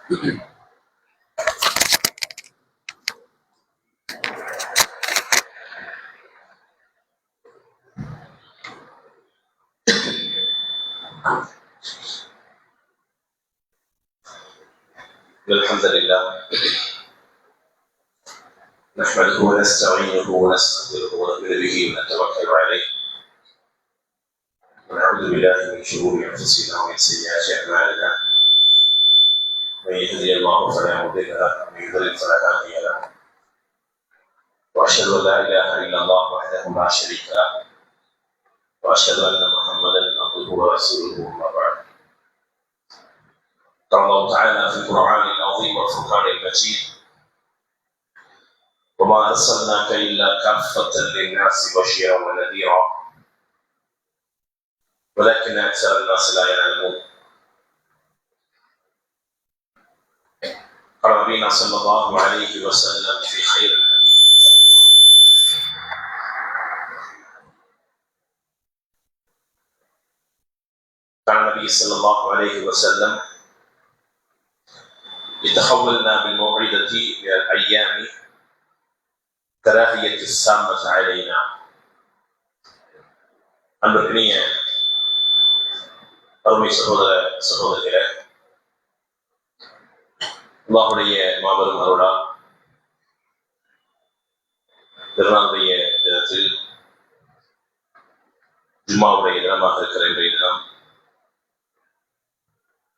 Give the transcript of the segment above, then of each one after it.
الحمد لله نحمده ونستعينه ونستغفره ونؤمن به ونتوكل عليه ونعوذ بالله من شرور انفسنا ومن سيئات اعمالنا من يهدي الله فلا مضل له ومن يضلل فلا هادي له واشهد ان لا اله الا الله وحده لا شريك له واشهد ان محمدا عبده ورسوله اما بعد. قال الله تعالى في القرآن العظيم والفرقان المجيد: وما أرسلناك إلا كافة للناس بشيرا ونذيرا ولكن أكثر الناس لا يعلمون. قال نبينا صلى الله عليه وسلم في خير الحديث: قال النبي صلى الله عليه وسلم: يتخولنا بالموعظة من الأيام كراهية السامة علينا. அன்பிற்கினிய அருமை சகோதர சகோதரிகளே, அல்லாஹ்வுடைய மாபெரும் அருளால் திருநாளுடைய தினத்தில் ஜும்மாவுடைய தினமாக இருக்கிற இன்றைய தினம்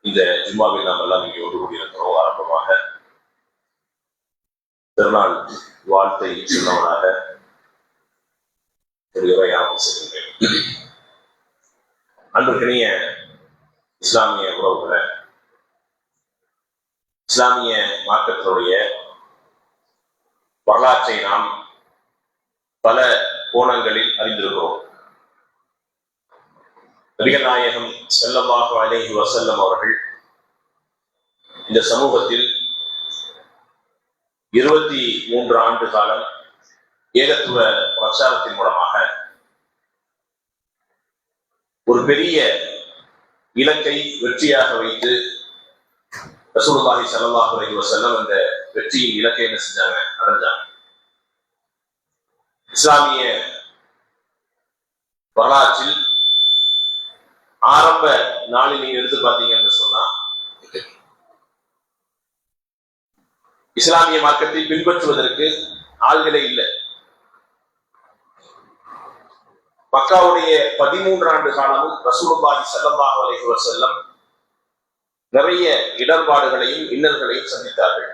இந்த ஜும்மாவில் நாம் எல்லாம் இங்கே ஒன்று கூடியிருக்கிறோம். ஆரம்பமாக திருநாள் வாழ்த்தை சொன்னவனாக ஒரு உரையாகவும் செய்கின்றேன். அன்பிற்கினிய இஸ்லாமிய உறவுகளை, இஸ்லாமிய மார்க்கத்தினுடைய வரலாற்றை நாம் பல கோணங்களில் அறிந்திருக்கிறோம். நபிகள் நாயகம் ஸல்லல்லாஹு அலைஹி வஸல்லம் அவர்கள் இந்த சமூகத்தில் 23 ஆண்டு காலம் ஏகத்துவ பிரச்சாரத்தின் மூலமாக ஒரு பெரிய இலக்கை வெற்றியாக வைத்து ரசூலுல்லாஹி ஸல்லல்லாஹு அலைஹி வஸல்லம் அந்த வெற்றியின் இலக்கை என்ன செஞ்சாங்க? அடைஞ்சாங்க. இஸ்லாமிய வரலாற்றில் ஆரம்ப நாளில் நீங்க எடுத்து பார்த்தீங்கன்னு சொன்னா, இஸ்லாமிய மார்க்கத்தை பின்பற்றுவதற்கு ஆள்களே இல்லை. மக்காவுடைய 13 ஆண்டு காலமும் ரசூலுல்லாஹி ஸல்லல்லாஹு அலைஹி வஸல்லம் நிறைய இடர்பாடுகளையும் இன்னல்களையும் சந்தித்தார்கள்.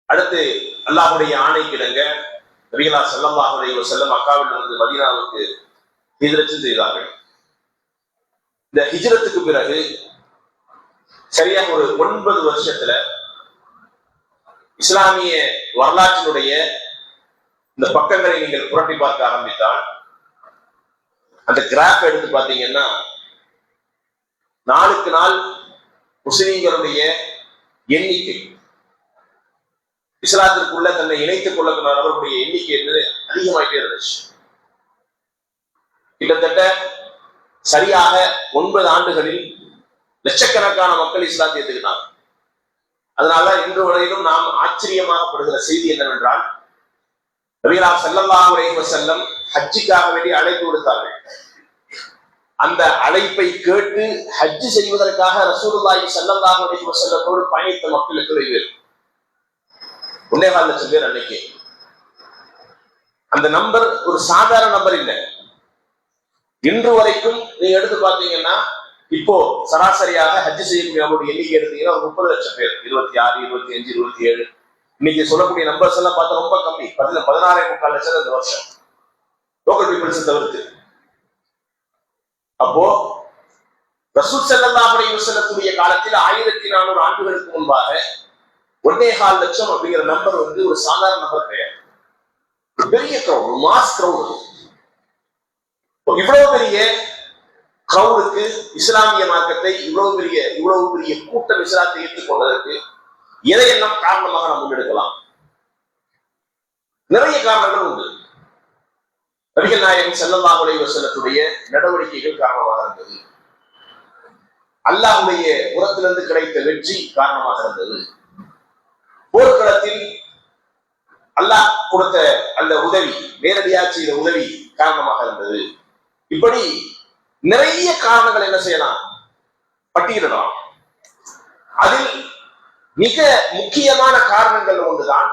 அடுத்து அல்லாஹ்வுடைய ஆணைக்கு இணங்க நபிகளார் ஸல்லல்லாஹு அலைஹி வஸல்லம் மக்காவில் இருந்து மதீனாவுக்கு ஹிஜ்ரத் செய்தார்கள். இந்த ஹிஜ்ரத்துக்கு பிறகு சரியாக ஒரு 9 வருஷத்துல இஸ்லாமிய வரலாற்றினுடைய இந்த பக்கங்களை நீங்கள் புரட்டி பார்க்க ஆரம்பித்தால், அந்த கிராஃப் எடுத்து பார்த்தீங்கன்னா, நாளுக்கு நாள் முஸ்லிம்களுடைய எண்ணிக்கை, இஸ்லாத்திற்குள்ள தன்னை இணைத்துக் கொள்ளக்கூடிய எண்ணிக்கை என்பது அதிகமாயிட்டே இருந்துச்சு. கிட்டத்தட்ட சரியாக 9 ஆண்டுகளில் லட்சக்கணக்கான மக்கள் இஸ்லாத்தை ஏற்றுக்கிட்டாங்க. அதனால இன்று வரையிலும் நாம் ஆச்சரியமாகப்படுகிற செய்தி என்னவென்றால், நபிகளார் ஸல்லல்லாஹு அலைஹி வஸல்லம் ஹஜ்ஜுக்காக வேண்டி அழைப்பு விடுத்தார்கள். அந்த அழைப்பை கேட்டு ஹஜ்ஜு செய்வதற்காக ரசூலுல்லாஹி ஸல்லல்லாஹு அலைஹி வஸல்லத்தோடு பயணித்த மக்களுக்கு வெவ்வேறு 1.25 லட்சம் பேர் அன்னைக்கு. அந்த நம்பர் ஒரு சாதாரண நம்பர் இல்லை. இன்று வரைக்கும் நீங்க எடுத்து பார்த்தீங்கன்னா, இப்போ சராசரியாக ஹஜ் செய்யக்கூடிய நம்மளுடைய எண்ணிக்கை எடுத்தீங்கன்னா 30 லட்சம் பேர், 26, 25, 27. இன்னைக்கு சொல்லக்கூடிய நம்பர்ஸ் எல்லாம் பார்த்தா ரொம்ப கம்மி. 16.25 லட்சம் இந்த வருஷம் லோக்கல் பீப்புள்ஸ் தவிர்த்து. அப்போ ரசூல் ஸல்லல்லாஹு அலைஹி வஸல்லத்துடைய காலத்தில் 1400 ஆண்டுகளுக்கு முன்பாக 1.25 லட்சம் அப்படிங்கிற நம்பர் வந்து ஒரு சாதாரண நம்பர் கிடையாது. ஒரு பெரிய கிரௌட், மாஸ் கிரௌட். இவ்வளவு பெரிய கிரௌடுக்கு இஸ்லாமிய மார்க்கத்தை இவ்வளவு பெரிய கூட்டம் இஸ்லாத்தை ஏற்றுக்கொண்டதற்கு எதையெல்லாம் காரணமாக நாம் முன்னெடுக்கலாம்? நிறைய காரணங்கள் உண்டு. நபிகள் நாயகம் ஸல்லல்லாஹு அலைஹி வஸல்லத்துடைய நடவடிக்கைகள் காரணமாக இருந்தது. அல்லாஹ்வுடைய புறத்திலிருந்து கிடைத்த வெற்றி காரணமாக இருந்தது. போர்க்களத்தில் அல்லாஹ் கொடுத்த அந்த உதவி, நேரடியாக செய்த உதவி காரணமாக இருந்தது. இப்படி நிறைய காரணங்கள் என்ன செய்யலாம், பட்டியலிடலாம். அதில் மிக முக்கியமான காரணங்கள் ஒன்றுதான்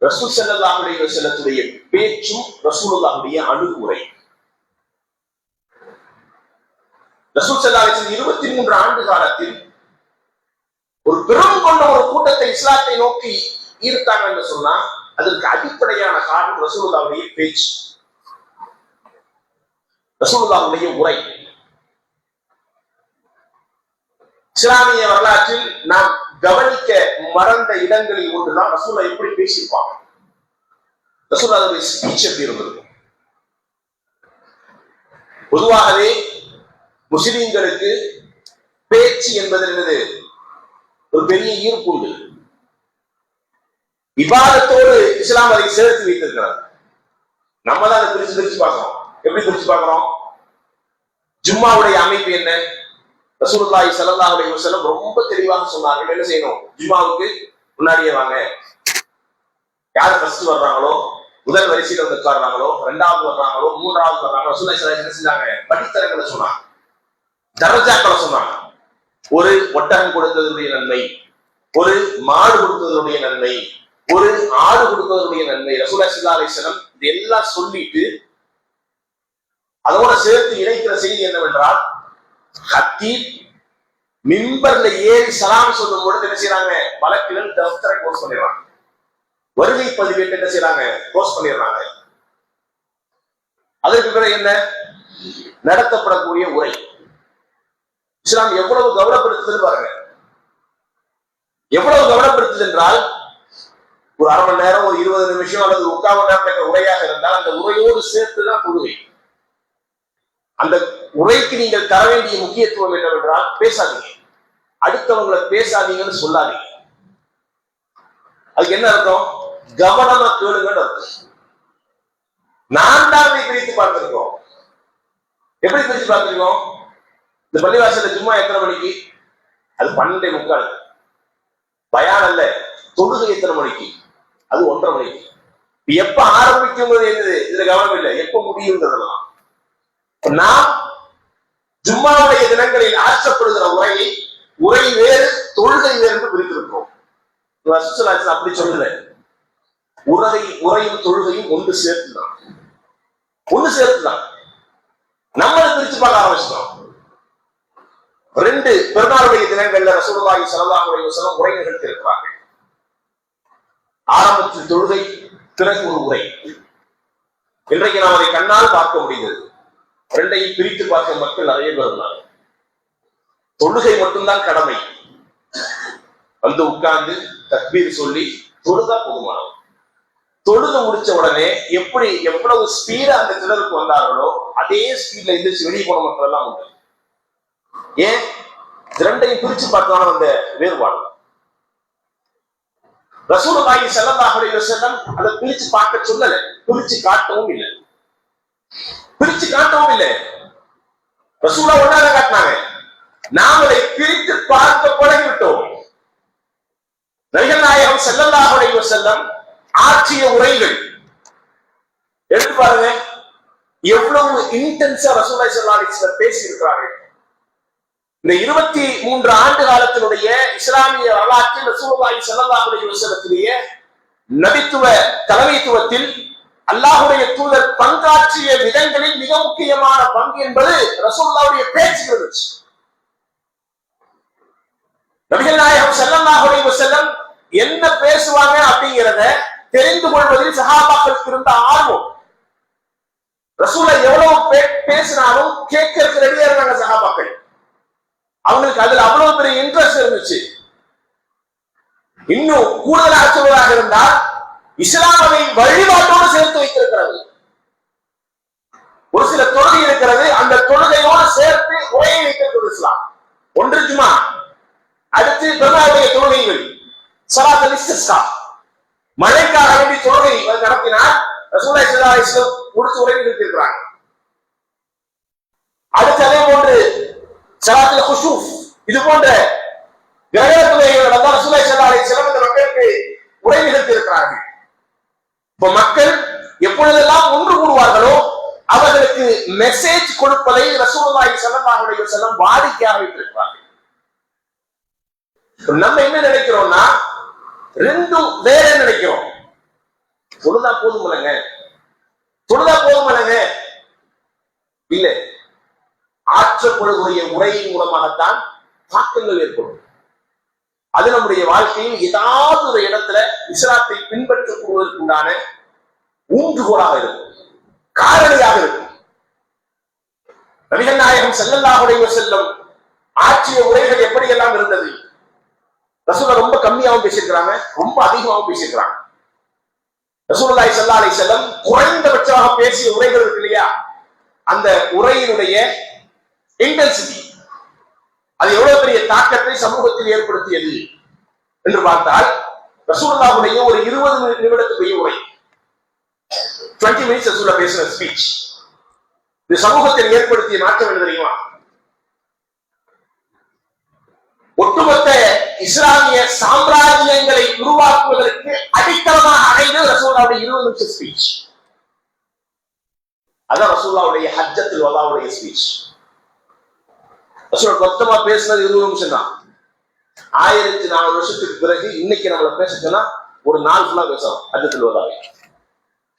ரசூல் ஸல்லல்லாஹு அலைஹி வஸல்லத்துடைய பேச்சும் ரசூலுல்லாஹுடைய அணுகுமுறை. ரசூல் ஸல்லல்லாஹு அலைஹி வஸல்லம் 23 ஆண்டு காலத்தில் ஒரு பெரும் கொண்ட ஒரு கூட்டத்தை இஸ்லாத்தை நோக்கி ஈர்த்தாங்க என்று சொன்னா அதற்கு அடிப்படையான காரணம் ரசூலுல்லாஹுடைய பேச்சு, ரசூலுல்லாஹுடைய உரை. இஸ்லாமிய வரலாற்றில் நாம் கவனிக்க மறந்த இடங்களில் ஒன்றுதான் ரசூலுல்லாஹ் எப்படி பேசியிருப்பாங்க, ரசூலுல்லாஹுடைய ஸ்பீச் எப்படி இருந்தது. பொதுவாகவே முஸ்லிம்களுக்கு பேச்சு என்பது ஒரு பெரிய ஈர்ப்பு உண்டு. இபாதத்தோடு இஸ்லாம் அதை சேர்த்து வைத்திருக்கிறார். நம்ம தான் அதை பிரிச்சு பார்க்கிறோம். எப்படி பிரிச்சு பார்க்கிறோம்? ஜும்மாவுடைய அமைப்பு என்ன? ரசூலுல்லாஹி ஸல்லல்லாஹு அலைஹி வஸல்லம் ரொம்ப தெளிவாக சொன்னார்கள். என்ன செய்யணும்? ஜும்மாவுக்கு முன்னாடியே வாங்க. யார் ஃபர்ஸ்ட் வர்றாங்களோ, முதல் வரிசையில் வந்து உட்கார்றாங்களோ, இரண்டாவது வர்றாங்களோ, மூன்றாவது வர்றாங்களோ, ரசூலுல்லாஹி ஸல்லல்லாஹு அலைஹி வஸல்லம் என்ன செஞ்சாங்க? படித்தரங்களை சொன்னாங்க, தரஜாக்களை சொன்னாங்க. ஒரு ஒட்டகம் கொடுத்ததுடைய நன்மை, ஒரு மாடு கொடுத்ததுடைய நன்மை, ஒரு ஆடு கொடுத்ததுடைய நன்மை, ரசூலுல்லாஹி ஸல்லல்லாஹு அலைஹி வஸல்லம் இதெல்லாம் சொல்லிட்டு அதோட சேர்த்து இணைக்கிற செய்தி என்னவென்றால், ஹத்தீப் மிம்பர்ல ஏறி சலாம் சொல்லும் பொழுது என்ன செய்யறாங்க? வழக்குகள் தஃப்தரை க்ளோஸ் பண்ணிடுறாங்க, வருகை பதிவேட்டு என்ன செய்யறாங்க? க்ளோஸ் பண்ணிடுறாங்க. அதற்கு பிறகு என்ன நடத்தப்படக்கூடிய உரை? இஸ்லாம் எவ்வளவு கவனப்படுத்துது பாருங்க. எவ்வளவு கவனப்படுத்துது என்றால், ஒரு அரை மணி நேரம், ஒரு 20 நிமிஷம் அல்லது 3/4 மணி நேரம் உரையாக இருந்தால் அந்த உரையோடு சேர்த்துதான் தொழுகை. அந்த உரைக்கு நீங்கள் தர வேண்டிய முக்கியத்துவம் என்னவென்றால், பேசாதீங்க, அடுத்தவங்களை பேசாதீங்கன்னு சொல்லாதீங்க. அதுக்கு என்ன அர்த்தம்? கவனமா கேளுங்கன்னு அர்த்தம். நான் தான் பிரித்து பார்த்திருக்கோம். எப்படி பிரித்து பார்த்திருக்கோம்? இந்த பள்ளிவாசல ஜும்மா எத்தனை மணிக்கு? அது 12:45. பயான் அல்ல, தொழுகை எத்தனை மணிக்கு? அது 1:30 மணிக்கு. எப்ப ஆரம்பிக்குங்கிறது என்னது இதுல கவனம் இல்லை, எப்ப முடியுங்கிறதெல்லாம். நாம் ஜும்மாவுடைய தினங்களில் ஆற்றப்படுகிற உரையை, உரை வேறு தொழுகை வேறு என்று பிரித்திருக்கிறோம். அப்படி சொல்லல, உரையும் தொழுகையும் ஒன்று சேர்த்துதான், ஒன்று சேர்த்துதான். நம்மளை பிரிச்சு பார்க்க ஆரம்பிச்சிட்டோம். 2 பெருநாளுடைய தினங்கள்ல ரசூலுல்லாஹி ஸல்லல்லாஹு அலைஹி வஸல்லம் உரை நிகழ்த்தி இருக்கிறார்கள். ஆரம்பத்தில் தொழுகை, பிறகு ஒரு உரை. இன்றைக்கு நாம் அதை கண்ணால் பார்க்க முடிந்தது. 2ஐயும் பிரித்து பார்க்க மக்கள் நிறைய பேர் இருந்தாங்க. தொழுகை மட்டும்தான் கடமை, வந்து உட்கார்ந்து தக்பீர் சொல்லி தொழுதா போதுமானது. தொழுது முடிச்ச உடனே எப்படி எவ்வளவு ஸ்பீடா அந்த திணறுக்கு வந்தார்களோ அதே ஸ்பீட்ல எந்திரிச்சு வெளியே போன மக்கள் எல்லாம் உண்டு. ஏன்? 2ஐயும் பிரிச்சு பார்த்தாலும் அந்த வேறுபாடு. ரசூலுல்லாஹி ஸல்லல்லாஹு அலைஹி வஸல்லம் அதை பிரிச்சு பார்க்க சொல்லல, பிரிச்சு காட்டவும் இல்லை, பிரிச்சு காட்டவும் இல்லை. ரசூலுல்லாஹ் ஒன்னாக காட்டினாங்க, நாம் அதை பிரித்து பார்க்க பழகிவிட்டோம். நபிகள் நாயகம் ஸல்லல்லாஹு அலைஹி வஸல்லம் ஆற்றிய உரைகள் எடுத்து பாருங்க, எவ்வளவு இன்டென்ஸா ரசூலுல்லாஹி ஸல்லல்லாஹு அலைஹி வஸல்லம் பேசி இருக்கிறார்கள். இந்த 23 ஆண்டு காலத்தினுடைய இஸ்லாமிய வரலாற்றில் ரசூலுல்லாஹி ஸல்லல்லாஹு அலைஹி வஸல்லத்திலேயே நபித்துவ தலைமைத்துவத்தில் அல்லாஹ்வுடைய தூதர் பங்காற்றிய விதங்களில் மிக முக்கியமான பங்கு என்பது ரசூலுல்லாஹ்வுடைய பேச்சு இருந்துச்சு. நபிகள் நாயகம் ஸல்லல்லாஹு அலைஹி வஸல்லம் என்ன பேசுவாங்க அப்படிங்கிறத தெரிந்து கொள்வதில் சஹாபாக்களுக்கு இருந்த ஆர்வம். ரசூலுல்லாஹ் எவ்வளவு பேசினாலும் கேட்கறதுக்கு ரெடியா இருந்தாங்க சஹாபாக்கள். அவங்களுக்கு அதுல அவ்வளவு பெரிய இன்ட்ரெஸ்ட் இருந்துச்சு. இன்னும் கூடுதலாக சொல்வதாக இருந்தால், இஸ்லாமை வழிபாட்டோடு சேர்த்து வைத்திருக்கிறது. ஒரு சில தொழுகை இருக்கிறது, அந்த தொழுகையோடு சேர்த்து உரையை வைத்திருக்கிறது இஸ்லாம். ஒன்று ஜும்மா, அடுத்து பெருநாளுடைய தொழுகைகள், ஸலாத்துல் இஸ்திஸ்கா, மழைக்காக வேண்டி தொழுகை நடத்தினால் ரசூலுல்லாஹி ஸல்லல்லாஹு அலைஹி வஸல்லம் முடிச்சு உரை நிறுத்தியிருக்கிறாங்க. அடுத்து அதே போன்று ஸலாத்துல் குஷூஃப் இது போன்ற கிரகணத்துறைகள் ரசூலுல்லாஹி ஸல்லல்லாஹு அலைஹி வஸல்லம் இந்த மக்களுக்கு உரை நிகழ்த்தி இருக்கிறார்கள். இப்ப மக்கள் எப்பொழுதெல்லாம் ஒன்று கூடுவார்களோ அவர்களுக்கு மெசேஜ் கொடுப்பதை ரசூலுல்லாஹி ஸல்லல்லாஹு அலைஹி வஸல்லம் வாடிக்கையாக வைத்திருக்கிறார்கள். நம்ம என்ன நினைக்கிறோம்னா ரெண்டும் வேற நினைக்கிறோம். தொழுதா போதுமலங்க, தொழுதா போதுமலங்க இல்ல, ஆற்றப்படக்கூடிய உரையின் மூலமாகத்தான் தாக்கங்கள் ஏற்படும். அது நம்முடைய வாழ்க்கையில் ஏதாவது ஒரு இடத்துல இஸ்லாத்தை பின்பற்றப்படுவதற்குண்டான ஊன்றுகோலாக இருக்கும், காரணியாக இருக்கும். நபிகள் நாயகம் ஸல்லல்லாஹு அலைஹி வஸல்லம் ஆற்றிய உரைகள் எப்படியெல்லாம் இருந்தது? ரசூலுல்லாஹ் ரொம்ப கம்மியாகவும் பேசியிருக்கிறாங்க, ரொம்ப அதிகமாகவும் பேசியிருக்கிறாங்க. ரசூலுல்லாஹி ஸல்லல்லாஹு அலைஹி வஸல்லம் குறைந்தபட்சமாக பேசிய உரைகள் இருக்கு இல்லையா, அந்த உரையினுடைய இன்டென்சிட்டி அது எவ்வளவு பெரிய தாக்கத்தை சமூகத்தில் ஏற்படுத்தியது என்று பார்த்தால், ரசூலுல்லாஹுடைய ஒரு 20 நிமிடத்துக்குரிய உரை, 20 minutes ரசூலுல்லாஹ் பேசின ஸ்பீச், இது சமூகத்தில் ஏற்படுத்திய மாற்றம் என்ன தெரியுமா? ஒட்டுமொத்த இஸ்லாமிய சாம்ராஜ்யங்களை உருவாக்குவதற்கு அடித்தளமாக அமைந்தது ரசூலுல்லாஹுடைய 20 நிமிஷம் ஸ்பீச். அதான் ரசூலுல்லாஹுடைய ஹஜ்ஜத்துல் வதாவுடைய ஸ்பீச். ரசூலுல்லாஹ் மொத்தமா பேசினது 20 நிமிஷம் தான். 1400 வருஷத்துக்கு பிறகு இன்னைக்கு நம்மள பேச சொன்னா ஒரு நாள் ஃபுல்லா பேசலாம் ஹஜ்ஜத்துல் வதாவை.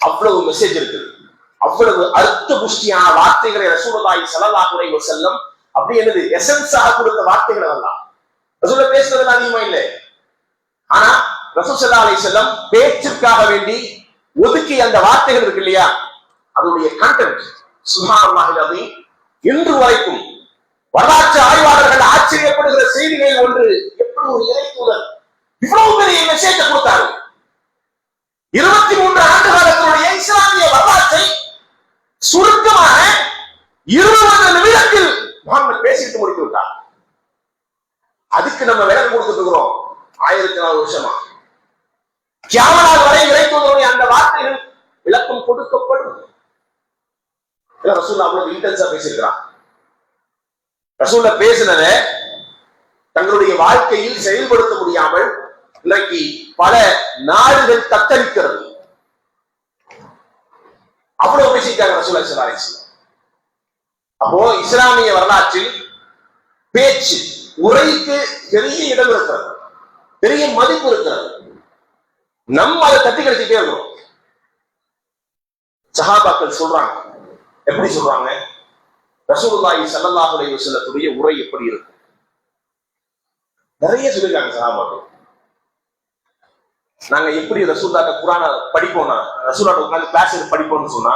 அவ்வளவு மெசேஜ் இருக்குது, அவ்வளவு அர்த்த புஷ்டியான வார்த்தைகளை ரசூலுல்லாஹி ஸல்லல்லாஹு அலைஹி வஸல்லம் அப்படி என்னது எசன்ஸாக கொடுத்த வார்த்தைகள் எல்லாம் ரசூலுல்லாஹ் பேசுறது அதிகமா இல்லை. ஆனா ரசூல் ஸல்லல்லாஹு அலைஹி வஸல்லம் பேச்சுக்காக வேண்டி ஒதுக்கி அந்த வார்த்தைகள் இருக்கு இல்லையா, அதனுடைய கண்டென்ட் சுப்ஹானல்லாஹில் அஸீம் இன்று வரைக்கும் வரலாற்று ஆய்வாளர்கள் ஆச்சரியப்படுகிற செய்திகளில் ஒன்று, எப்படி ஒரு இறைத்தூதர் இவ்வளவு பெரிய மெசேஜ் கொடுத்தாரு. 23 ஆண்டு காலத்தினுடைய இஸ்லாமிய வரலாற்றை சுருக்கமாக 20 நிமிடத்தில் முஹம்மது பேசிட்டு முடித்து விட்டார். அதுக்கு நம்ம விலக்கு கொடுத்துட்டு இருக்கிறோம் 1400 வருஷமா. கியாமத் வரை இறைத்தூதருடைய அந்த வார்த்தைகள் விளக்கம் கொடுக்கப்படும். ரசூலுல்லாஹ் அவ்வளவு இன்டென்ஸா பேசியிருக்கிறார். ரசூலுல்லாஹ் பேசினத தங்களுடைய வாழ்க்கையில் செயல்படுத்த முடியாமல் இன்றைக்கு பல நாடுகள் தத்தளிக்கிறது. அவ்வளவு பேசிட்டாங்க ரசூலுல்லாஹி ஸல்லல்லாஹு அலைஹி வஸல்லம். அப்போ இஸ்லாமிய வரலாற்றில் பேச்சு உரைக்கு பெரிய இடம் இருக்கிறது, பெரிய மதிப்பு இருக்கிறது. நம்ம அதை தட்டி கழிச்சுட்டே இருக்கிறோம். சஹாபாக்கள் சொல்றாங்க, எப்படி சொல்றாங்க? ரசூலுல்லாஹி ஸல்லல்லாஹு அலைஹி வஸல்லத்துடைய உரை எப்படி இருக்கும் நிறைய சொல்லிருக்காங்க சஹாபாக்கள். நாங்க எப்படி ரசூலுல்லாஹ் குர்ஆன படிப்போம்னா, ரசூலுல்லாஹ் உட்கார்ந்து கிளாஸ் படிப்போம்னு சொன்னா,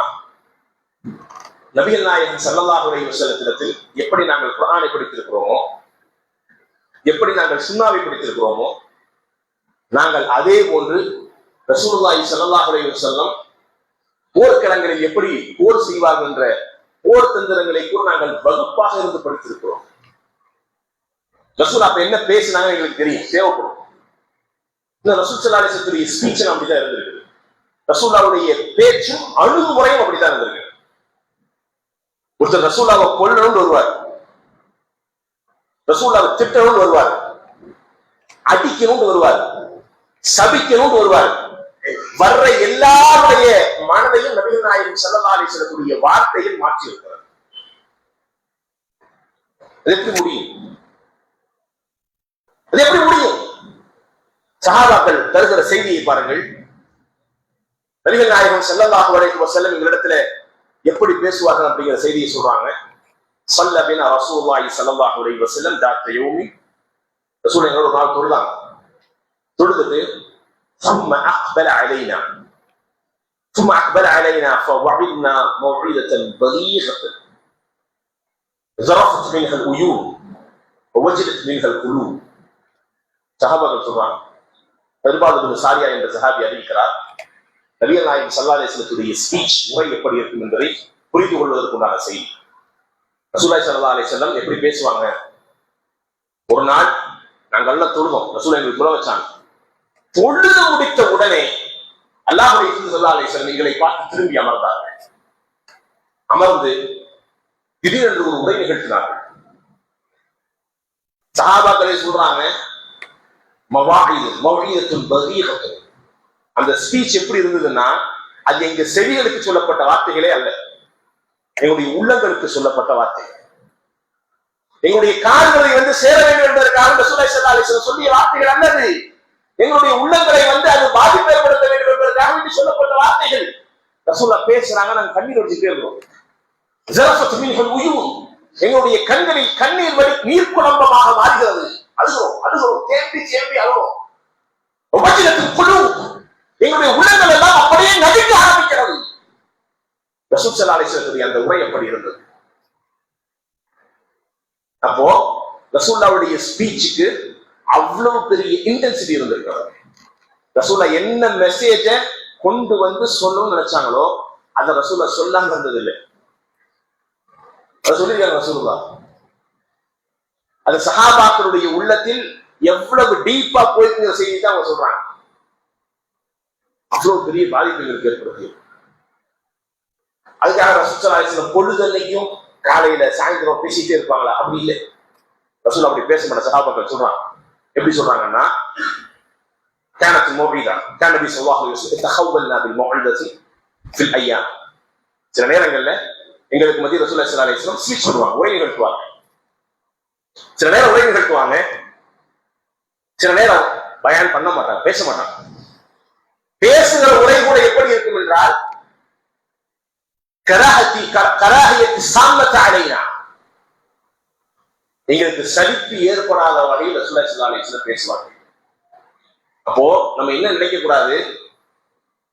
நபிகள் நாயகம் ஸல்லல்லாஹு அலைஹி வஸல்லத்திடத்தில் எப்படி நாங்கள் குர்ஆனை படித்திருக்கிறோமோ, எப்படி நாங்கள் சுன்னாவை படித்திருக்கிறோமோ, நாங்கள் அதே போன்று ரசூலுல்லாஹி ஸல்லல்லாஹு அலைஹி வஸல்லம் போர்க்களங்களில் எப்படி போர் செய்வார்கள் என்ற போர் தந்திரங்களை கூட நாங்கள் வகுப்பாக இருந்து படித்திருக்கிறோம். ரசூல் அப்ப என்ன பேசினாங்க எங்களுக்கு தெரியும், தேவைப்படும். இந்த ரசூல் ஸல்லல்லாஹு அலைஹி வஸல்லம் ஸ்பீச் அப்படிதான் இருந்திருக்கு. ரசூலுல்லாஹ்வுடைய பேச்சும் அணுகுமுறையும் அப்படித்தான் இருந்திருக்கு. ஒருத்தர் ரசூலுல்லாஹ்வை கொல்லணும்னு வருவார், ரசூலுல்லாஹ்வை திட்டணும்னு வருவார், அடிக்கணும்னு வருவார், சபிக்கணும்னு வருவார். வர்ற எல்லாருடைய மனதையும் நபிகள் நாயகம் ஸல்லல்லாஹு அலைஹி வஸல்லம் வார்த்தையில் மாற்றி இருக்கிறார். அது எப்படி முடியும்? அது எப்படி முடியும்? சஹாபாக்கள் தருகிற செய்தியை பாருங்கள். நபிகள் நாயகம் ஸல்லல்லாஹு அலைஹி வஸல்லம் எங்களிடத்துல எப்படி பேசுவார்கள் அப்படிங்கிற செய்தியை சொல்றாங்க. ஸல்ல பினா ரசூலுல்லாஹி ஸல்லல்லாஹு அலைஹி வஸல்லம் தாத்த யௌமி, ரசூல் எங்களோட ஒரு நாள் தொழுதாங்க. தொழுதுட்டு ثم أقبل علينا فوعظنا موعظة بليغة ذرفت منها العيون ووجلت منها القلوب. சஹாபாக்கள் சொல்றாங்க, இர்பாத் இப்னு சாரியா என்ற சஹாபி அறிவிக்கிறார், நபிகள் நாயகம் ஸல்லல்லாஹு அலைஹி வஸல்லத்துடைய ஸ்பீச் முறை எப்படி இருக்கும் என்பதை புரிந்து கொள்வதற்குண்டான செய்தி. ரசூலுல்லாஹி ஸல்லல்லாஹு அலைஹி வஸல்லம் எப்படி பேசுவாங்க? ஒரு நாள் நாங்கள் எல்லாம் தொழுதோம், ரசூல் எங்களுக்கு தொழ வச்சாங்க. தொழுது முடித்த உடனே அல்லாஹ்வுடைய தூதர் ஸல்லல்லாஹு அலைஹி வஸல்லம் எங்களை பார்த்து திரும்பி அமர்ந்தார்கள். அமர்ந்து திடீரென்று ஒரு உரை நிகழ்த்தினார்கள். சஹாபாக்களே சொல்றாங்க, மவாஇதத்துன் பலீகத்துன். அந்த ஸ்பீச் எப்படி இருந்ததுன்னா, அது எங்க செவிகளுக்கு சொல்லப்பட்ட வார்த்தைகளே அல்ல, எங்களுடைய உள்ளங்களுக்கு சொல்லப்பட்ட வார்த்தைகள். எங்களுடைய கால்களை சேர வேண்டும் என்பதற்காக ரசூலுல்லாஹி ஸல்லல்லாஹு அலைஹி வஸல்லம் சொல்லிய வார்த்தைகள் அல்லது, எங்களுடைய உள்ளங்களை அது பாதிப்பு ஏற்படுத்த வேண்டும் என்பதற்காக சொல்லப்பட்ட வார்த்தைகள். ரசூலுல்லாஹ் பேசுறாங்க, நாங்க கண்ணீர் வடிச்சுட்டே இருக்கிறோம். ஜரஃபத் மின்ஹுல் உயூன், எங்களுடைய கண்களில் கண்ணீர் வடி நீர் குழம்பமாக மாறுகிறது. அழுகிறோம், தேம்பி அழுகிறோம். வஜிலத்துல் குலூப், எங்களுடைய உள்ளங்கள் எல்லாம் அப்படியே நடுங்க ஆரம்பிக்கிறது. ரசூல் ஸல்லல்லாஹு அலைஹி வஸல்லம் அந்த உரை எப்படி இருந்தது? அப்போ ரசூலுல்லாஹ்வுடைய ஸ்பீச்சுக்கு அவ்வளவு பெரிய இன்டென்சிட்டி இருந்திருக்கிறது. ரசூலுல்லாஹ் என்ன மெசேஜ கொண்டு சொல்லணும்னு நினைச்சாங்களோ அதை ரசூலுல்லாஹ் சொல்லாம இருந்தது இல்லை. அதை சொல்லிருக்காங்க ரசூலுல்லாஹ். அது சஹாபாக்களுடைய உள்ளத்தில் எவ்வளவு டீப்பா போயிருக்கிற செய்தி தான் அவங்க சொல்றாங்க. அவ்வளவு பெரிய பாதிப்புகளுக்கு ஏற்படுத்தி. அதுக்காக ரசூல் ஸல்லல்லாஹு அலைஹி வஸல்லம் பொழுதன்னைக்கும் காலையில சாயந்தரம் பேசிட்டே இருப்பாங்களா? அப்படி இல்லை. ரசூல் அப்படி பேச மாட்ட. சஹாபாக்கள் சொல்றாங்க, எப்படி சொல்றாங்கன்னா, كانت الموعظة كان النبي صلى الله عليه وسلم يتخولنا بالموعظة في الأيام. சில நேரங்கள்ல எங்களுக்கு மத்திய ரசூலுல்லாஹி ஸல்லல்லாஹு அலைஹி வஸல்லம் ஸ்பீச் பண்ணுவாங்க, உரை நிகழ்த்துவாங்க. சில நேரம் உரை நிகழ்த்துவாங்க, சில நேரம் பயான் பண்ண மாட்டாங்க, பேச மாட்டாங்க. பேசுகிற உரை கூட எப்படி இருக்கும் என்றால், கராஹியத்தி சாமத்த அலைனா, எங்களுக்கு சலிப்பு ஏற்படாத வகையில் ரசூலுல்லாஹி ஸல்லல்லாஹு அலைஹி வஸல்லம் பேசுவாங்க. அப்போ நம்ம என்ன நினைக்க கூடாது,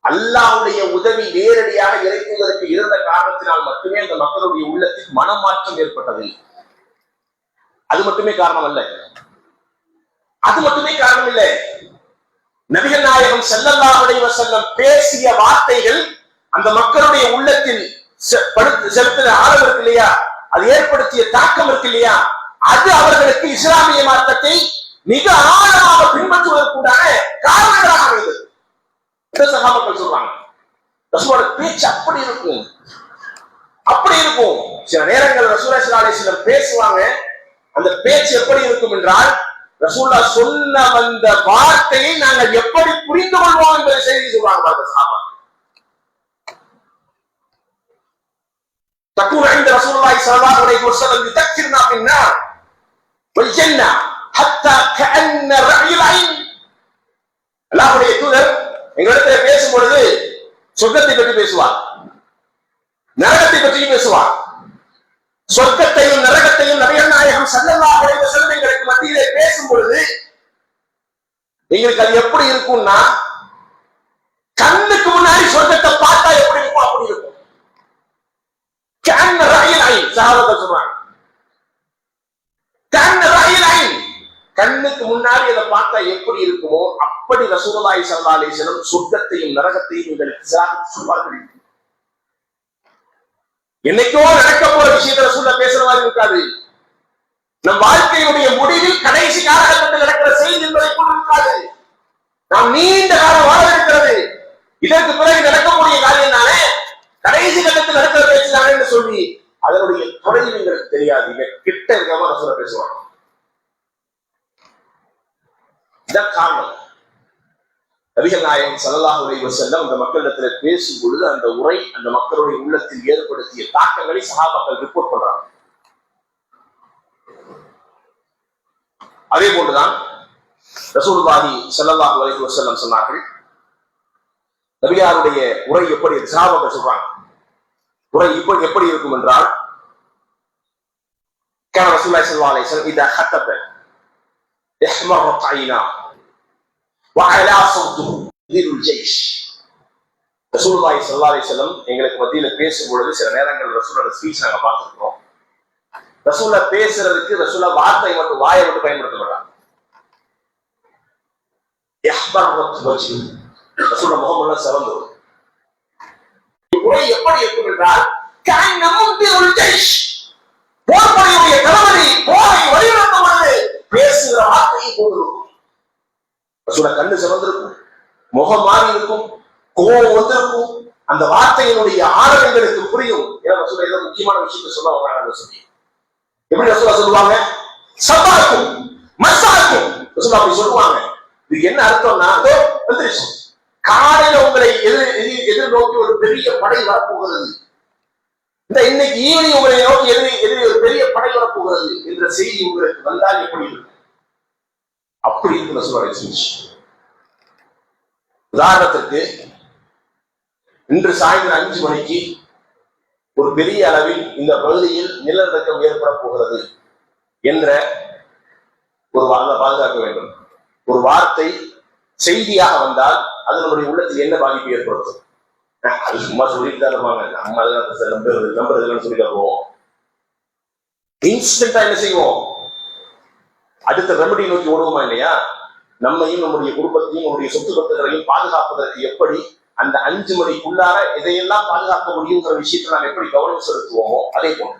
அல்லாஹ்வுடைய உதவி நேரடியாக இறக்குவதற்கு இருந்த காரணத்தினால் மட்டுமே அந்த மக்களுடைய உள்ளத்தில் மனமாற்றம் ஏற்பட்டது. அது மட்டுமே காரணம் அல்ல, அது மட்டுமே காரணம் இல்லை. நபிகள் நாயகம் ஸல்லல்லாஹு அலைஹி வஸல்லம் பேசிய வார்த்தைகள் அந்த மக்களுடைய உள்ளத்தில் செலுத்தின ஆழம் இருக்கு இல்லையா, அது ஏற்படுத்திய தாக்கம் இருக்கு இல்லையா, அது அவர்களுக்கு இஸ்லாமிய மார்க்கத்தை மிக ஆழமாக பின்பற்றுவதற்குண்டான காரணங்களாக அமைந்தது. சஹாபாக்கள் சொல்றாங்க, ரசூலோட பேச்சு அப்படி இருக்கும், அப்படி இருக்கும். சில நேரங்கள் ரசூலுல்லாஹி ஸல்லல்லாஹு அலைஹி வஸல்லம் பேசுவாங்க, அந்த பேச்சு எப்படி இருக்கும் என்றால், ரசூலுல்லாஹ் சொன்ன வந்த வார்த்தையை நாங்கள் எப்படி புரிந்து கொள்வோம் என்பதை செய்தி சொல்றாங்க பாருங்க சஹாபாக்கள். تكون عند رسول الله صلى الله عليه وسلم يذكرنا بالنار والجنة حتى كأن رأي العين. அல்லாஹ்வுடைய தூதர் எங்களிடத்தில் பேசும் பொழுது சொர்க்கத்தை பற்றி பேசுவார், நரகத்தை பற்றியும் பேசுவார். சொர்க்கத்தையும் நரகத்தையும் நபிகள் நாயகம் ஸல்லல்லாஹு அலைஹி வஸல்லம் எங்களுக்கு மத்தியிலே பேசும் பொழுது எங்களுக்கு அது எப்படி இருக்கும்னா, கண்ணுக்கு முன்னாடி சொர்க்கத்தை பார்த்தா எப்படி இருக்கும் அப்படி இருக்கும். كأن رأي العين, சஹாபாக்கள் சொல்றாங்க, كأن رأي العين, கண்ணுக்கு முன்னாடி அதை பார்த்தா எப்படி இருக்குமோ அப்படி ரசூலுல்லாஹி ஸல்லல்லாஹு அலைஹி வஸல்லம் சொர்க்கத்தையும் நரகத்தையும் எங்களுக்கு சொல்வார்கள். என்னைக்கோ நடக்க போற விஷயத்தை ரசூலுல்லாஹ் பேசுற மாதிரி இருக்காது. நம் வாழ்க்கையுடைய முடிவில் கடைசி காலகட்டத்தில் நடக்கிற செய்தி என்பதை போல இருக்காது. நாம் நீண்ட காலம் வாழ இருக்கிறது, இதற்கு பிறகு நடக்கக்கூடிய காரியம் தானே, கடைசி கட்டத்தில் நடக்கிற பேச்சு தானே என்று சொல்லி அதனுடைய தொலைவு எங்களுக்கு தெரியாது. இங்க கிட்ட இருக்காம ரசூலுல்லாஹ் பேசுவாங்க. இதான் காரணம். நபிகள் நாயகம் ஸல்லல்லாஹு அலைஹி வஸல்லம் அந்த மக்களிடத்தில் பேசும் பொழுது அந்த உரை அந்த மக்களுடைய உள்ளத்தில் ஏற்படுத்திய தாக்கங்களை சஹாபாக்கள் ரிப்போர்ட் பண்றாங்க. அதே போன்றுதான் ரசூலுல்லாஹி ஸல்லல்லாஹு அலைஹி வஸல்லம் சொன்னார்கள், நபியாருடைய உரை எப்படி, சஹாபாக்கள் சொல்றாங்க, உரை இப்படி எப்படி இருக்கும் என்றால், كان رسول الله صلى الله عليه وسلم اذا خطب احمرت عيناه وعلى صوته ذل الجيش. ரசூலுல்லாஹி ஸல்லல்லாஹு அலைஹி வஸல்லம் எங்களுக்கு மத்தியில பேசும் பொழுது சில நேரங்கள் ரசூலோட ஸ்பீச் நாங்க பார்த்திருக்கிறோம். ரசூலா பேசுறதுக்கு ரசூலா வார்த்தை மட்டும், வாயை மட்டும் பயன்படுத்த மாட்டாங்க. இஹ்பரத் வஜ்ஹு, ரசூலா முகமெல்லாம் சிவந்து வரும். உரை எப்படி இருக்கும் என்றால், كأن منذر الجيش, போர்படையுடைய தளபதி போரை வழிநடத்தும் பொழுது பேசுகிற வார்த்தையை போன்றிருக்கும். ரசூலா கண்ணு சிவந்திருக்கும், முகம் மாறி இருக்கும், கோபம் வந்திருக்கும். அந்த வார்த்தையினுடைய ஆழங்களுக்கு புரியும். ஏன்னா ரசூலா ஏதோ முக்கியமான விஷயத்தை சொல்ல வர்றாங்க சொல்லி. எப்படி ரசூலா சொல்லுவாங்க, சபாக்கும் அப்படி சொல்லுவாங்க. இதுக்கு என்ன அர்த்தம்னா வந்துருச்சு, காலையில உங்களை எதிர்நோக்கி ஒரு பெரிய படை வரப்போகிறது, இந்த இன்னைக்கு ஈவினிங் உங்களை நோக்கி எதிரி ஒரு பெரிய படை வரப்போகிறது என்ற செய்தி உங்களுக்கு வந்தால் எப்படி இருக்கு? அப்படி இருக்கு ரசூலுல்லாஹி. உதாரணத்திற்கு இன்று சாயந்தரம் 5 மணிக்கு ஒரு பெரிய அளவில் இந்த பகுதியில் நிலநடுக்கம் ஏற்பட போகிறது என்ற ஒரு பாதுகாக்க வேண்டும். ஒரு வார்த்தை செய்தியாக வந்தால் அது நம்முடைய உள்ளத்தில் என்ன பாதிப்பு ஏற்படுத்தும்? அது சும்மா சொல்லிட்டு தான் இருப்பாங்க, நம்ம நம்புறதுன்னு சொல்லி தருவோம். இன்ஸ்டன்டா என்ன செய்வோம்? அடுத்த ரெமடி நோக்கி ஓடுவோமா இல்லையா? நம்மையும் நம்முடைய குடும்பத்தையும் நம்முடைய சொத்து பத்துகளையும் பாதுகாப்பதற்கு எப்படி அந்த 5 மணிக்குள்ளார இதையெல்லாம் பாதுகாக்க முடியுங்கிற விஷயத்தை நாம் எப்படி கவனம் செலுத்துவோமோ அதே போல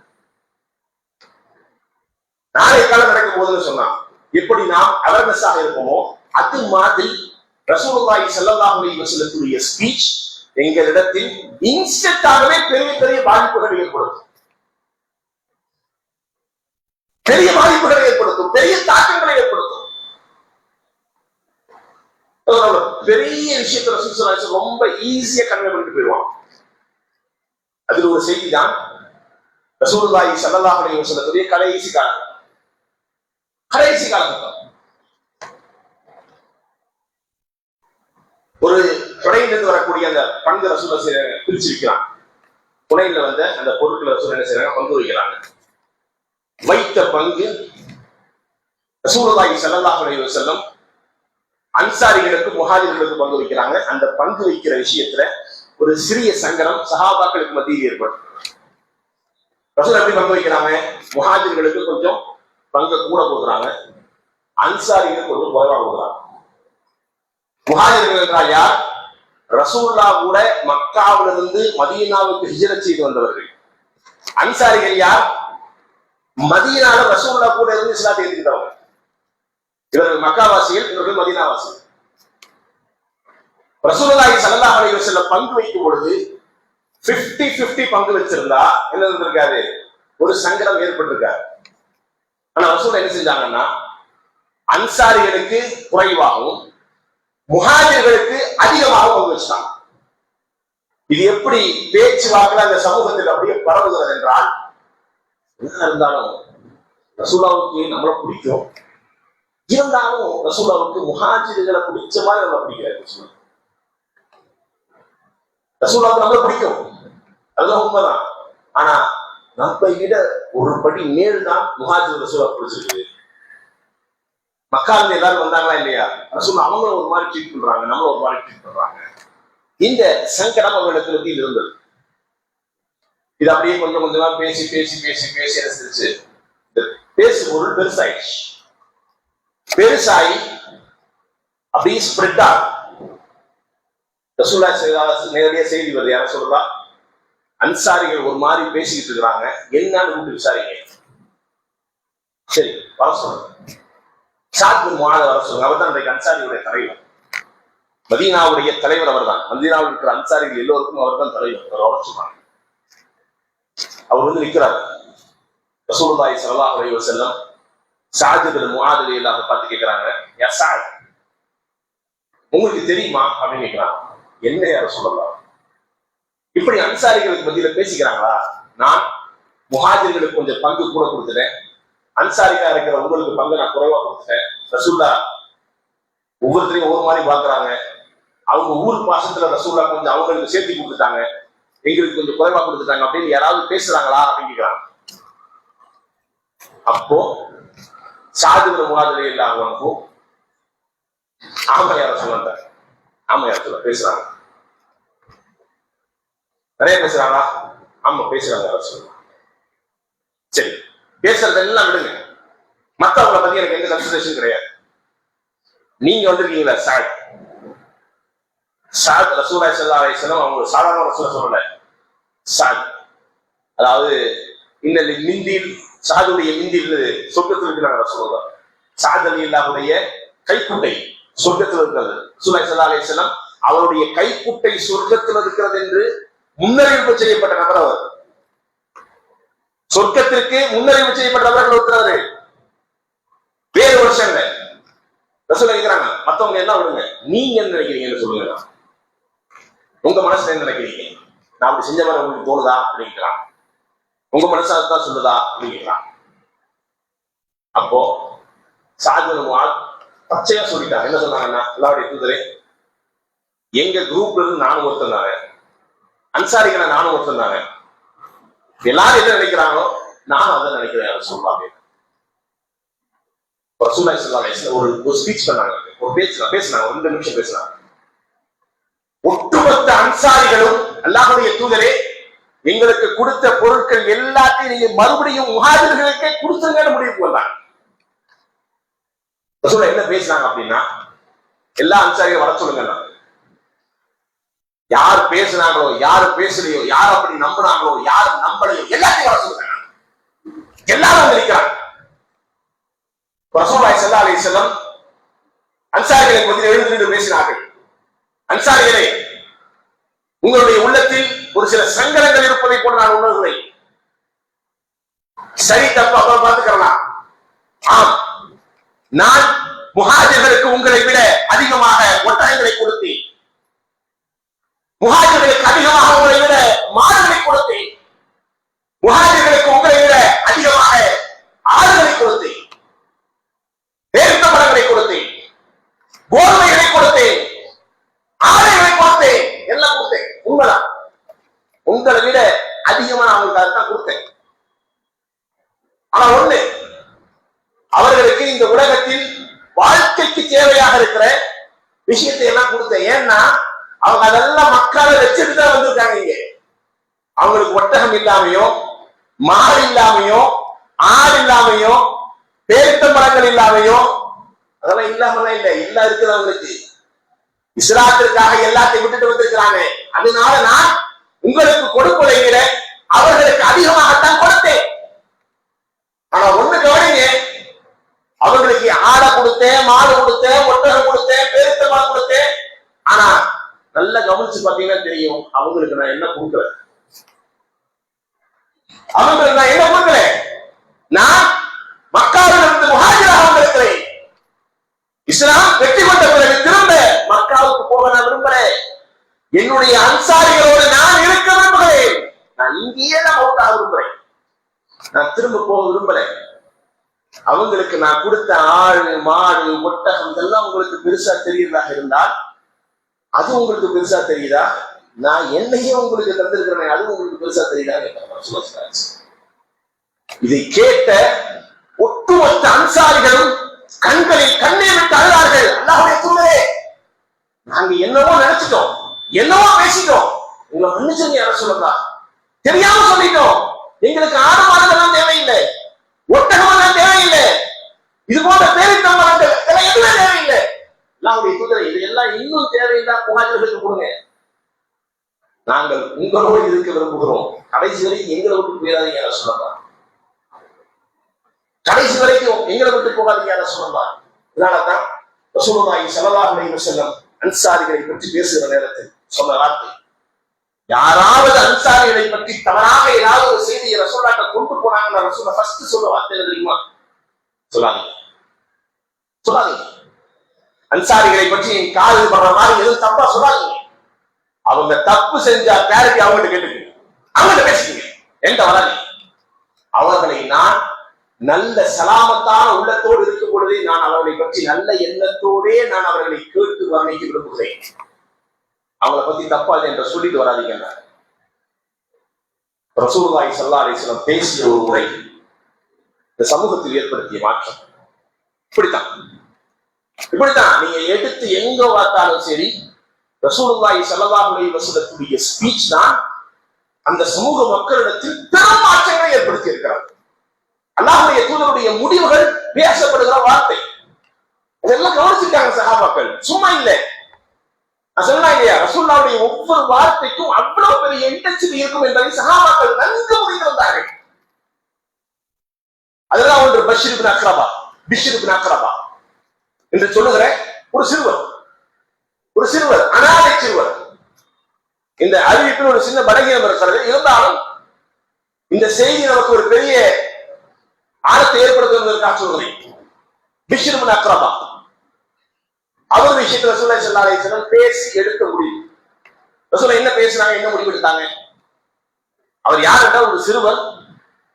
நாளை காலம் நடக்கும் போதுன்னு சொன்னா எப்படி நாம் அவேர்னஸாக இருப்போமோ அது மாதிரி ரசூலுல்லாஹி ஸல்லல்லாஹு அலைஹி வஸல்லத்துடைய ஸ்பீச் எங்களிடத்தில் இன்ஸ்டன்டாகவே பெரிய பெரிய பாதிப்புகளை ஏற்படுத்தும், பெரிய பாதிப்புகளை ஏற்படுத்தும், பெரிய தாக்கங்களை ஏற்படுத்தும். பெரிய விஷயத்தை ரசூலுல்லாஹி ரொம்ப ஈஸியா கன்வே பண்ணிட்டு போயிடுவான். அதுல ஒரு செய்தி தான் ரசூலுல்லாஹி ஸல்லல்லாஹு அலைஹி வஸல்லத்துடைய கடைசி காலம். ஒரு புனையிலிருந்து வரக்கூடிய அந்த பங்கு ரசூலுல்லாஹி பிரிச்சு வைக்கிறான். புனையில வந்த அந்த பொருட்களை ரசூலுல்லாஹி என்ன செய்யறாங்க? பங்கு வைக்கிறாங்க. வைத்த பங்கு ரசூலுல்லாஹி ஸல்லல்லாஹு அலைஹி வஸல்லம் அன்சாரிகளுக்கு முஹாஜிர்களுக்கு பங்கு வைக்கிறாங்க. அந்த பங்கு வைக்கிற விஷயத்துல ஒரு சிறிய சங்கடம் சஹாபாக்களுக்கு மத்தியில் ஏற்படும். ரசூல் எப்படி பங்கு வைக்கிறாங்க? முஹாஜிர்களுக்கு கொஞ்சம் பங்கு கூட கொடுக்குறாங்க, அன்சாரிகளுக்கு கொஞ்சம் குறைவாக கொடுக்குறாங்க. முஹாஜிர்கள் என்றால் யார்? ரசூலுல்லாஹ் கூட மக்காவிலிருந்து மதீனாவுக்கு ஹிஜ்ரத் செய்து வந்தவர்கள். அன்சாரிகள் யார்? மதீனால ரசூலுல்லாஹ் கூட இருந்து இஸ்லாத்தை ஏற்றுக்கிட்டவங்க. இவர்கள் மக்காவாசிகள், இவர்கள் மதீனாவாசிகள். ரசூலுல்லாஹி ஸல்லல்லாஹு அலைஹி வஸல்லம் பங்கு வைக்கும் பொழுது 50-50 பங்கு வச்சிருந்தா என்ன இருந்திருக்காரு? ஒரு சங்கடம் ஏற்பட்டிருக்காரு. ஆனா ரசூல் என்ன செஞ்சாங்கன்னா அன்சாரிகளுக்கு குறைவாகவும் முஹாஜிர்களுக்கு அதிகமாக பங்கு வச்சாங்க. இது எப்படி பேச்சுவாக்கில் அந்த சமூகத்தில் அப்படியே பரவுகிறது என்றால், என்ன இருந்தாலும் ரசூலுல்லாஹ்வுக்கு நம்மளை பிடிக்கும், இருந்தாலும் ரசூலுல்லாஹ்வுக்கு முஹாஜிர்களை பிடிச்ச மாதிரி நம்மளை பிடிக்கிறாரு. ரசூலுல்லாஹ்வுக்கு நம்மளை பிடிக்கும், அதுதான் உண்மைதான். ஆனா நம்ம விட ஒரு படி மேல் தான் முஹாஜிர் ரசூலுல்லாஹ் பிடிச்சிருக்கு. மக்கால எல்லாரும் வந்தாங்களா இல்லையா? ரசூலுல்லாஹ் அவங்கள ஒரு மாதிரி ட்ரீட் பண்றாங்க, நம்மள ஒரு மாதிரி ட்ரீட் பண்றாங்க. இந்த சங்கடம் அவர்களுக்கு இருந்தது. இது அப்படியே கொஞ்சம் கொஞ்சமா பேசி பேசி பேசி பேசி அனுசரிச்சு பேசு பொருள் பெருசாயிடுச்சு. பெருசாயி அப்படியே ஸ்ப்ரெட் ஆகும். ரசூலுல்லாஹ் நேரடியா செய்தி வருது. யார சொல்றா? அன்சாரிகள் ஒரு மாதிரி பேசிக்கிட்டு இருக்கிறாங்க, என்னன்னு கூப்பிட்டு விசாரிங்க. சரி, வர சொல்லுங்க. சாத் பின் முஆத் வர சொல்லுங்க. அவர் தான் இன்றைக்கு அன்சாரியுடைய தலைவர், மதீனாவுடைய தலைவர் அவர் தான். மதீனாவில் இருக்கிற அன்சாரிகள் எல்லோருக்கும் அவர் தான் தலைவர். அவர் வர சொல்றாங்க. அவர் வந்து நிற்கிறார். ரசூலுல்லாஹி ஸல்லல்லாஹு அலைஹி வஸல்லம் சாத் பின் முஆத் ரலியல்லாஹு பார்த்து கேட்கிறாங்க, யா சாத், உங்களுக்கு தெரியுமா அப்படின்னு கேட்கிறாங்க. என்ன யார சொல்லலாம், இப்படி அன்சாரிகளுக்கு மத்தியில பேசிக்கிறாங்களா? நான் முஹாஜிர்களுக்கு கொஞ்சம் பங்கு கூட கொடுத்துட்டேன், அன்சாரிக்கா இருக்கிற உங்களுக்கு பங்கு நான் குறைவா கொடுத்துட்டேன். ரசூலுல்லாஹ் ஒவ்வொருத்தரையும் ஒவ்வொரு மாதிரி பாக்குறாங்க. அவங்க ஊர் பாசத்துல ரசூலுல்லாஹ் கொஞ்சம் அவங்களுக்கு சேர்த்து கொடுத்துட்டாங்க, எங்களுக்கு கொஞ்சம் குறைவா கொடுத்துட்டாங்க அப்படின்னு யாராவது பேசுறாங்களா அப்படின்னு கேட்கிறாங்க. அப்போ சாத் பின் முஆத் ரலியல்லாஹு அன்ஹு ஆமா யார சொல்ல, ஆமா யார சொல்ல பேசுறாங்க. நிறைய பேசுறாங்களா? ஆமா பேசுறாங்க யார சொல்ல. சரி, பேசுறதெல்லாம் விடுங்க, மத்தவங்களை பத்தி எனக்கு எந்த கன்சிடரேஷன் கிடையாது. நீங்க வந்திருக்கீங்களா சாத்? சாத் ரசூலுல்லாஹி ஸல்லல்லாஹு அலைஹி வஸல்லம் அவங்க சாதாரண ரசூலை சொல்லல. சாத் அதாவது இந்த மிந்தில், சாதுடைய மிந்தில் சொர்க்கத்தில் இருக்கிறாங்க ரசூலுல்லாஹ். சாத் ரலியல்லாஹுடைய கைக்குட்டை சொர்க்கத்தில் இருக்கிறது. ரசூலுல்லாஹி ஸல்லல்லாஹு அலைஹி வஸல்லம் அவருடைய கைக்குட்டை சொர்க்கத்தில் இருக்கிறது என்று முன்னறிவிப்பு செய்யப்பட்ட நபர் அவர். சொர்க்கத்திற்கு முன்னறிவு செய்யப்பட்ட நபர்கள் இருக்கிறாரு. வேறு வருஷங்கள் ரசூல் கேக்குறாங்க, மத்தவங்க எல்லாம் விடுங்க, நீங்க என்ன நினைக்கிறீங்கன்னு சொல்லுங்க. உங்க மனசுல என்ன நினைக்கிறீங்க? நான் அப்படி செஞ்ச மாதிரி உங்களுக்கு தோணுதா அப்படிங்கிறான். உங்க மனசு அதுதான் சொல்லுதா அப்படிங்கிறான். அப்போ சாஜன் பச்சையா சொல்லிட்டாங்க. என்ன சொன்னாங்கன்னா, அல்லாஹ்வுடைய தூதரே, எங்க குரூப்ல இருந்து நானும் ஒருத்தந்தாங்க, அன்சாரிகளை நானும் ஒருத்தந்தாங்க, எல்லாரும் என்ன நினைக்கிறாங்களோ நானும் அதை நினைக்கிறேன் சொல்லுவாங்க. ரசூலுல்லாஹி ஸல்லல்லாஹு அலைஹி வஸல்லம் ஒரு ஸ்பீச் பண்ணாங்க, ஒரு பேசினாங்க, 2 நிமிஷம் பேசினாங்க. ஒட்டுமொத்த அன்சாரிகளும் அல்லாஹ்வுடைய தூதரே, எங்களுக்கு கொடுத்த பொருட்கள் எல்லாத்தையும் நீங்க மறுபடியும் முஹாஜிர்களுக்கே கொடுத்துருங்கன்னு முடிவுக்கு வந்தாங்க. ரசூலுல்லாஹ் என்ன பேசினாங்க அப்படின்னா, எல்லா அன்சாரியும் வர சொல்லுங்க, யார் பேசினாங்களோ யாரு பேசலையோ, யார் அப்படி நம்பினாங்களோ யார் நம்பலையோ எல்லாத்தையும் வர சொல்லுங்க. எல்லாரும் இருக்கிறாங்க. ரசூலுல்லாஹி ஸல்லல்லாஹு அலைஹி வஸல்லம் அன்சாரிகளை பற்றி எழுந்து பேசினார்கள். அன்சாரிகளே, உங்களுடைய உள்ளத்தில் ஒரு சில சங்கடங்கள் இருப்பதை போல நான் உணர்கிறேன். சரி தப்பு அப்புறம் பார்த்துக்கலாம். ஆம், நான் முஹாஜிர்களுக்கு உங்களை விட அதிகமாக ஒட்டகங்களை கொடுத்தேன், முஹாஜிர்களுக்கு அதிகமாக உங்களை விட மாடுகளை கொடுத்தேன், முஹாஜிர்களுக்கு உங்களை விட அதிகமாக ஆடுகளை கொடுத்தேன், பேரித்த மரங்களை கொடுத்தேன், கோதுமைகளை கொடுத்தேன், ஆடைகளை கொடுத்தேன், எல்லாம் கொடுத்தேன். உண்மைதான், உங்களை விட அதிகமா நான் அவங்களுக்கு அதுதான் கொடுத்தேன். ஆனா ஒண்ணு, அவர்களுக்கு இந்த உலகத்தில் வாழ்க்கைக்கு தேவையாக இருக்கிற விஷயத்தை எல்லாம் கொடுத்தேன். ஏன்னா அவங்க அதெல்லாம் மக்களை வச்சுட்டு தான் வந்திருக்காங்க. இங்க அவங்களுக்கு ஒட்டகம் இல்லாமையோ, மாடு இல்லாமையோ, ஆடு இல்லாமையோ, பேரித்த மரங்கள் இல்லாமையோ, அதெல்லாம் இல்லாமலாம் இல்லை, எல்லாம் இருக்குது அவங்களுக்கு. இஸ்லாத்திற்காக எல்லாத்தையும் விட்டுட்டு வந்திருக்கிறாங்க. அதனால நான் உங்களுக்கு கொடுப்பதை விட அவர்களுக்கு அதிகமாகத்தான் கொடுத்தேன். ஆனா ஒண்ணு கவனிங்க, அவங்களுக்கு ஆடை கொடுத்தேன், மாடு கொடுத்தேன், ஒட்டகம் கொடுத்தேன், பேரித்த மரம் கொடுத்தேன். ஆனா நல்லா கவனிச்சு பாத்தீங்கன்னா தெரியும், அவங்களுக்கு நான் என்ன கொடுக்கல. அவங்களுக்கு நான் என்ன கொடுக்கல? நான் மக்காவிலிருந்து முஹாஜிராக வந்திருக்கிறேன். இஸ்லாம் வெற்றி கொண்ட பிறகு திரும்ப மக்காவுக்கு போக நான் விரும்புகிறேன். என்னுடைய அன்சாரிகளோடு நான் இருக்க விரும்புகிறேன். நான் இங்கேயே தான் மௌத்தாக விரும்புகிறேன். நான் திரும்ப போக விரும்பல. அவங்களுக்கு நான் கொடுத்த ஆடு, மாடு, ஒட்டகம் இதெல்லாம் உங்களுக்கு பெருசா தெரியுறதாக இருந்தால் அது உங்களுக்கு பெருசா தெரியுதா? நான் என்னையே உங்களுக்கு தந்திருக்கிறேன், அது உங்களுக்கு பெருசா தெரியுதா? இதை கேட்ட ஒட்டுமொத்த அன்சாரிகளும் கண்களில் கண்ணீர் விட்டு அழுதார்கள். அல்லாஹ்வுடைய தூதரே, நாங்க என்னவோ நினைச்சிட்டோம், என்னவோ பேசிட்டோம், உங்களை மன்னிச்சுங்க யார சொல்லுங்க, தெரியாம சொல்லிட்டோம். எங்களுக்கு ஆடு மாடுகள்லாம் தேவையில்லை, ஒட்டகமெல்லாம் தேவையில்லை, இது போன்ற பேரித்த மரங்கள் எதுவுமே தேவையில்லை. அல்லாஹ்வுடைய தூதரே, இதெல்லாம் இன்னும் தேவையில்லா முஹாஜிர்களுக்கு கொடுங்க. நாங்கள் உங்களோடு இருக்க விரும்புகிறோம், கடைசி வரைக்கும் எங்களை விட்டு போயிடாதீங்க யார சொல்லலாம், கடைசி வரைக்கும் எங்களை விட்டு போகாதீங்க யார சொல்லலாம். இதனாலதான் ரசூலுல்லாஹி ஸல்லல்லாஹு அலைஹி வஸல்லம் அன்சாரிகளை பற்றி பேசுகிற நேரத்தில் சொன்ன வார்த்தை, யாராவது அன்சாரிகளை பற்றி தவறாக ஏதாவது ஒரு செய்தியை ரசூலுல்லாஹ்ட்ட கொண்டு போனாங்கன்னா ரசூலுல்லாஹ் ஃபர்ஸ்ட் சொல்ற வார்த்தை தெரியுமா? சொல்லாதீங்க, சொல்லாதீங்க. அன்சாரிகளை பற்றி காது படுற மாதிரி எதுவும் தப்பா சொல்லாதீங்க. அவங்க தப்பு செஞ்சா பேருக்கு அவங்ககிட்ட கேட்டுக்கீங்க, அவங்ககிட்ட பேசிக்கீங்க, என்கிட்ட வராதீங்க. அவர்களை நான் நல்ல சலாமத்தான உள்ளத்தோடு இருக்கும் பொழுதே நான் அவர்களை பற்றி நல்ல எண்ணத்தோடே நான் அவர்களை கேட்டு வர்ணிக்க விரும்புகிறேன். அவங்களை பத்தி தப்பாது என்று சொல்லிட்டு வராதீங்க. ரசூலுல்லாஹி ஸல்லல்லாஹு அலைஹி வஸல்லம் பேசிய ஒரு முறை இந்த சமூகத்தில் ஏற்படுத்திய மாற்றம் இப்படித்தான் நீங்க எடுத்து எங்க பார்த்தாலும் சரி, ரசூலுல்லாஹி ஸல்லல்லாஹு அலைஹி வஸல்லத்துடைய ஸ்பீச் தான் அந்த சமூக மக்களிடத்தில் பெரும் மாற்றங்களை ஏற்படுத்தி இருக்கிறார். அல்லாஹ்வுடைய தூதருடைய முடிவுகள் பேசப்படுகிற வார்த்தை இதெல்லாம் கவனிச்சிருக்காங்க சஹாபாக்கள், சும்மா இல்லை. நான் சொன்னா இல்லையா, ரசூலுல்லாஹ்வுடைய ஒவ்வொரு வார்த்தைக்கும் அவ்வளவு பெரிய இன்டென்சிட்டி இருக்கும் என்பதை சஹாபாக்கள் நன்கு முடிந்திருந்தார்கள். அதெல்லாம் ஒன்று பிஷ்ர் இப்னு அக்ரபா என்று சொல்லுகிற ஒரு சிறுவர், அனாதை சிறுவர். இந்த அறிவிப்பில் ஒரு சின்ன பலகீனம் இருக்கிறது. இருந்தாலும் இந்த செய்தி நமக்கு ஒரு பெரிய ஆழத்தை ஏற்படுத்துவதற்காக சொல்கிறேன். பிஷ்ர் இப்னு அக்ரபா அவர் விஷயத்துல ரசூலுல்லாஹி ஸல்லல்லாஹு அலைஹி வஸல்லம் பேசி எடுத்த முடிவு. ரசூலுல்லாஹ் என்ன பேசுறாங்க, என்ன முடிவு எடுத்தாங்க? அவர் யாருன்னா ஒரு சிறுவர்,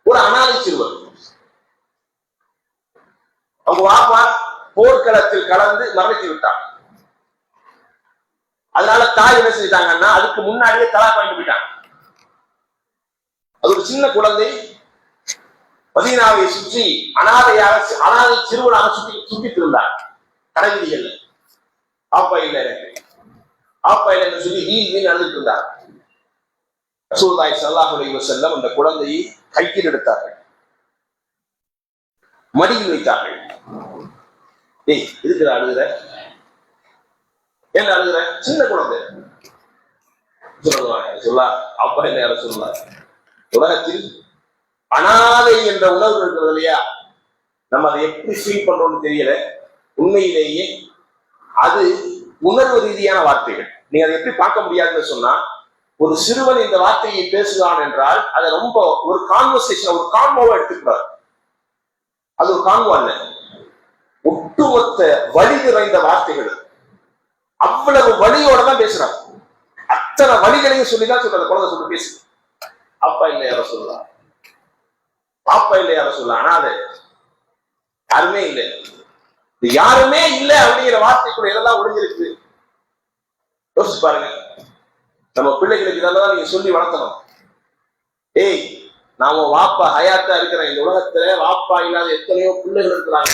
ஒரு அனாதை சிறுவர். அவங்க வாப்பா போர்க்களத்தில் கலந்து மரணித்து விட்டார். அதனால தாய் என்ன செஞ்சிட்டாங்கன்னா அதுக்கு முன்னாடியே தலாக் வாங்கிட்டு போயிட்டாங்க. அது ஒரு சின்ன குழந்தை மதீனாவை சுற்றி அனாதை சிறுவனாக சுற்றிட்டு இருந்தார் கடைவீதிகள்ல. ஆப்பா இல்ல எனக்கு, ஆப்பா இல்லைன்னு சொல்லி வீண் அழுதுட்டு இருந்தார். ரசூலுல்லாஹி ஸல்லல்லாஹு அலைஹி வஸல்லம் அந்த குழந்தையை கையில் எடுத்தார்கள், மடியில் வைத்தார்கள். ஏய் இதுக்கு அழுகுற, என்ன அழுகுற? சின்ன குழந்தை. சொல்லுவா அப்பா என்ன யார சொல்லுவா? உலகத்தில் அனாதை என்ற உணர்வு இருக்கிறது இல்லையா, நம்ம அதை எப்படி ஃபீல் பண்றோம்னு தெரியல. உண்மையிலேயே அது உணர்வு ரீதியான வார்த்தைகள். நீங்க அதை எப்படி பார்க்க முடியாதுன்னு சொன்னா, ஒரு சிறுவன் இந்த வார்த்தையை பேசுகிறான் என்றால் அதை ரொம்ப ஒரு கான்வர்சேஷன், ஒரு கான்வோவா எடுத்துக்கிறார். அது ஒரு கான்வோ அல்ல, ஒட்டுமொத்த வலி நிறைந்த வார்த்தைகள். அவ்வளவு வலியோட தான் பேசுறாங்க. அத்தனை வலிகளையும் சொல்லிதான் சொல்ற குழந்தை சொல்லி பேசு. அப்பா இல்லை யார சொல்லலாம், பாப்பா இல்லை யார சொல்லலாம், அனாதை யாருமே இல்லை. யாருமே இல்லை அப்படிங்கிற வார்த்தைக்குள்ள இதெல்லாம் ஒளிஞ்சிருக்கு. யோசிச்சு பாருங்க. நம்ம பிள்ளைகளுக்கு இதெல்லாம் நீங்க சொல்லி வளர்த்தணும். ஏய் நாம வாப்பா ஹயாத்தா இருக்கிற இந்த உலகத்துல வாப்பா இல்லாத எத்தனையோ பிள்ளைகள் இருக்கிறாங்க.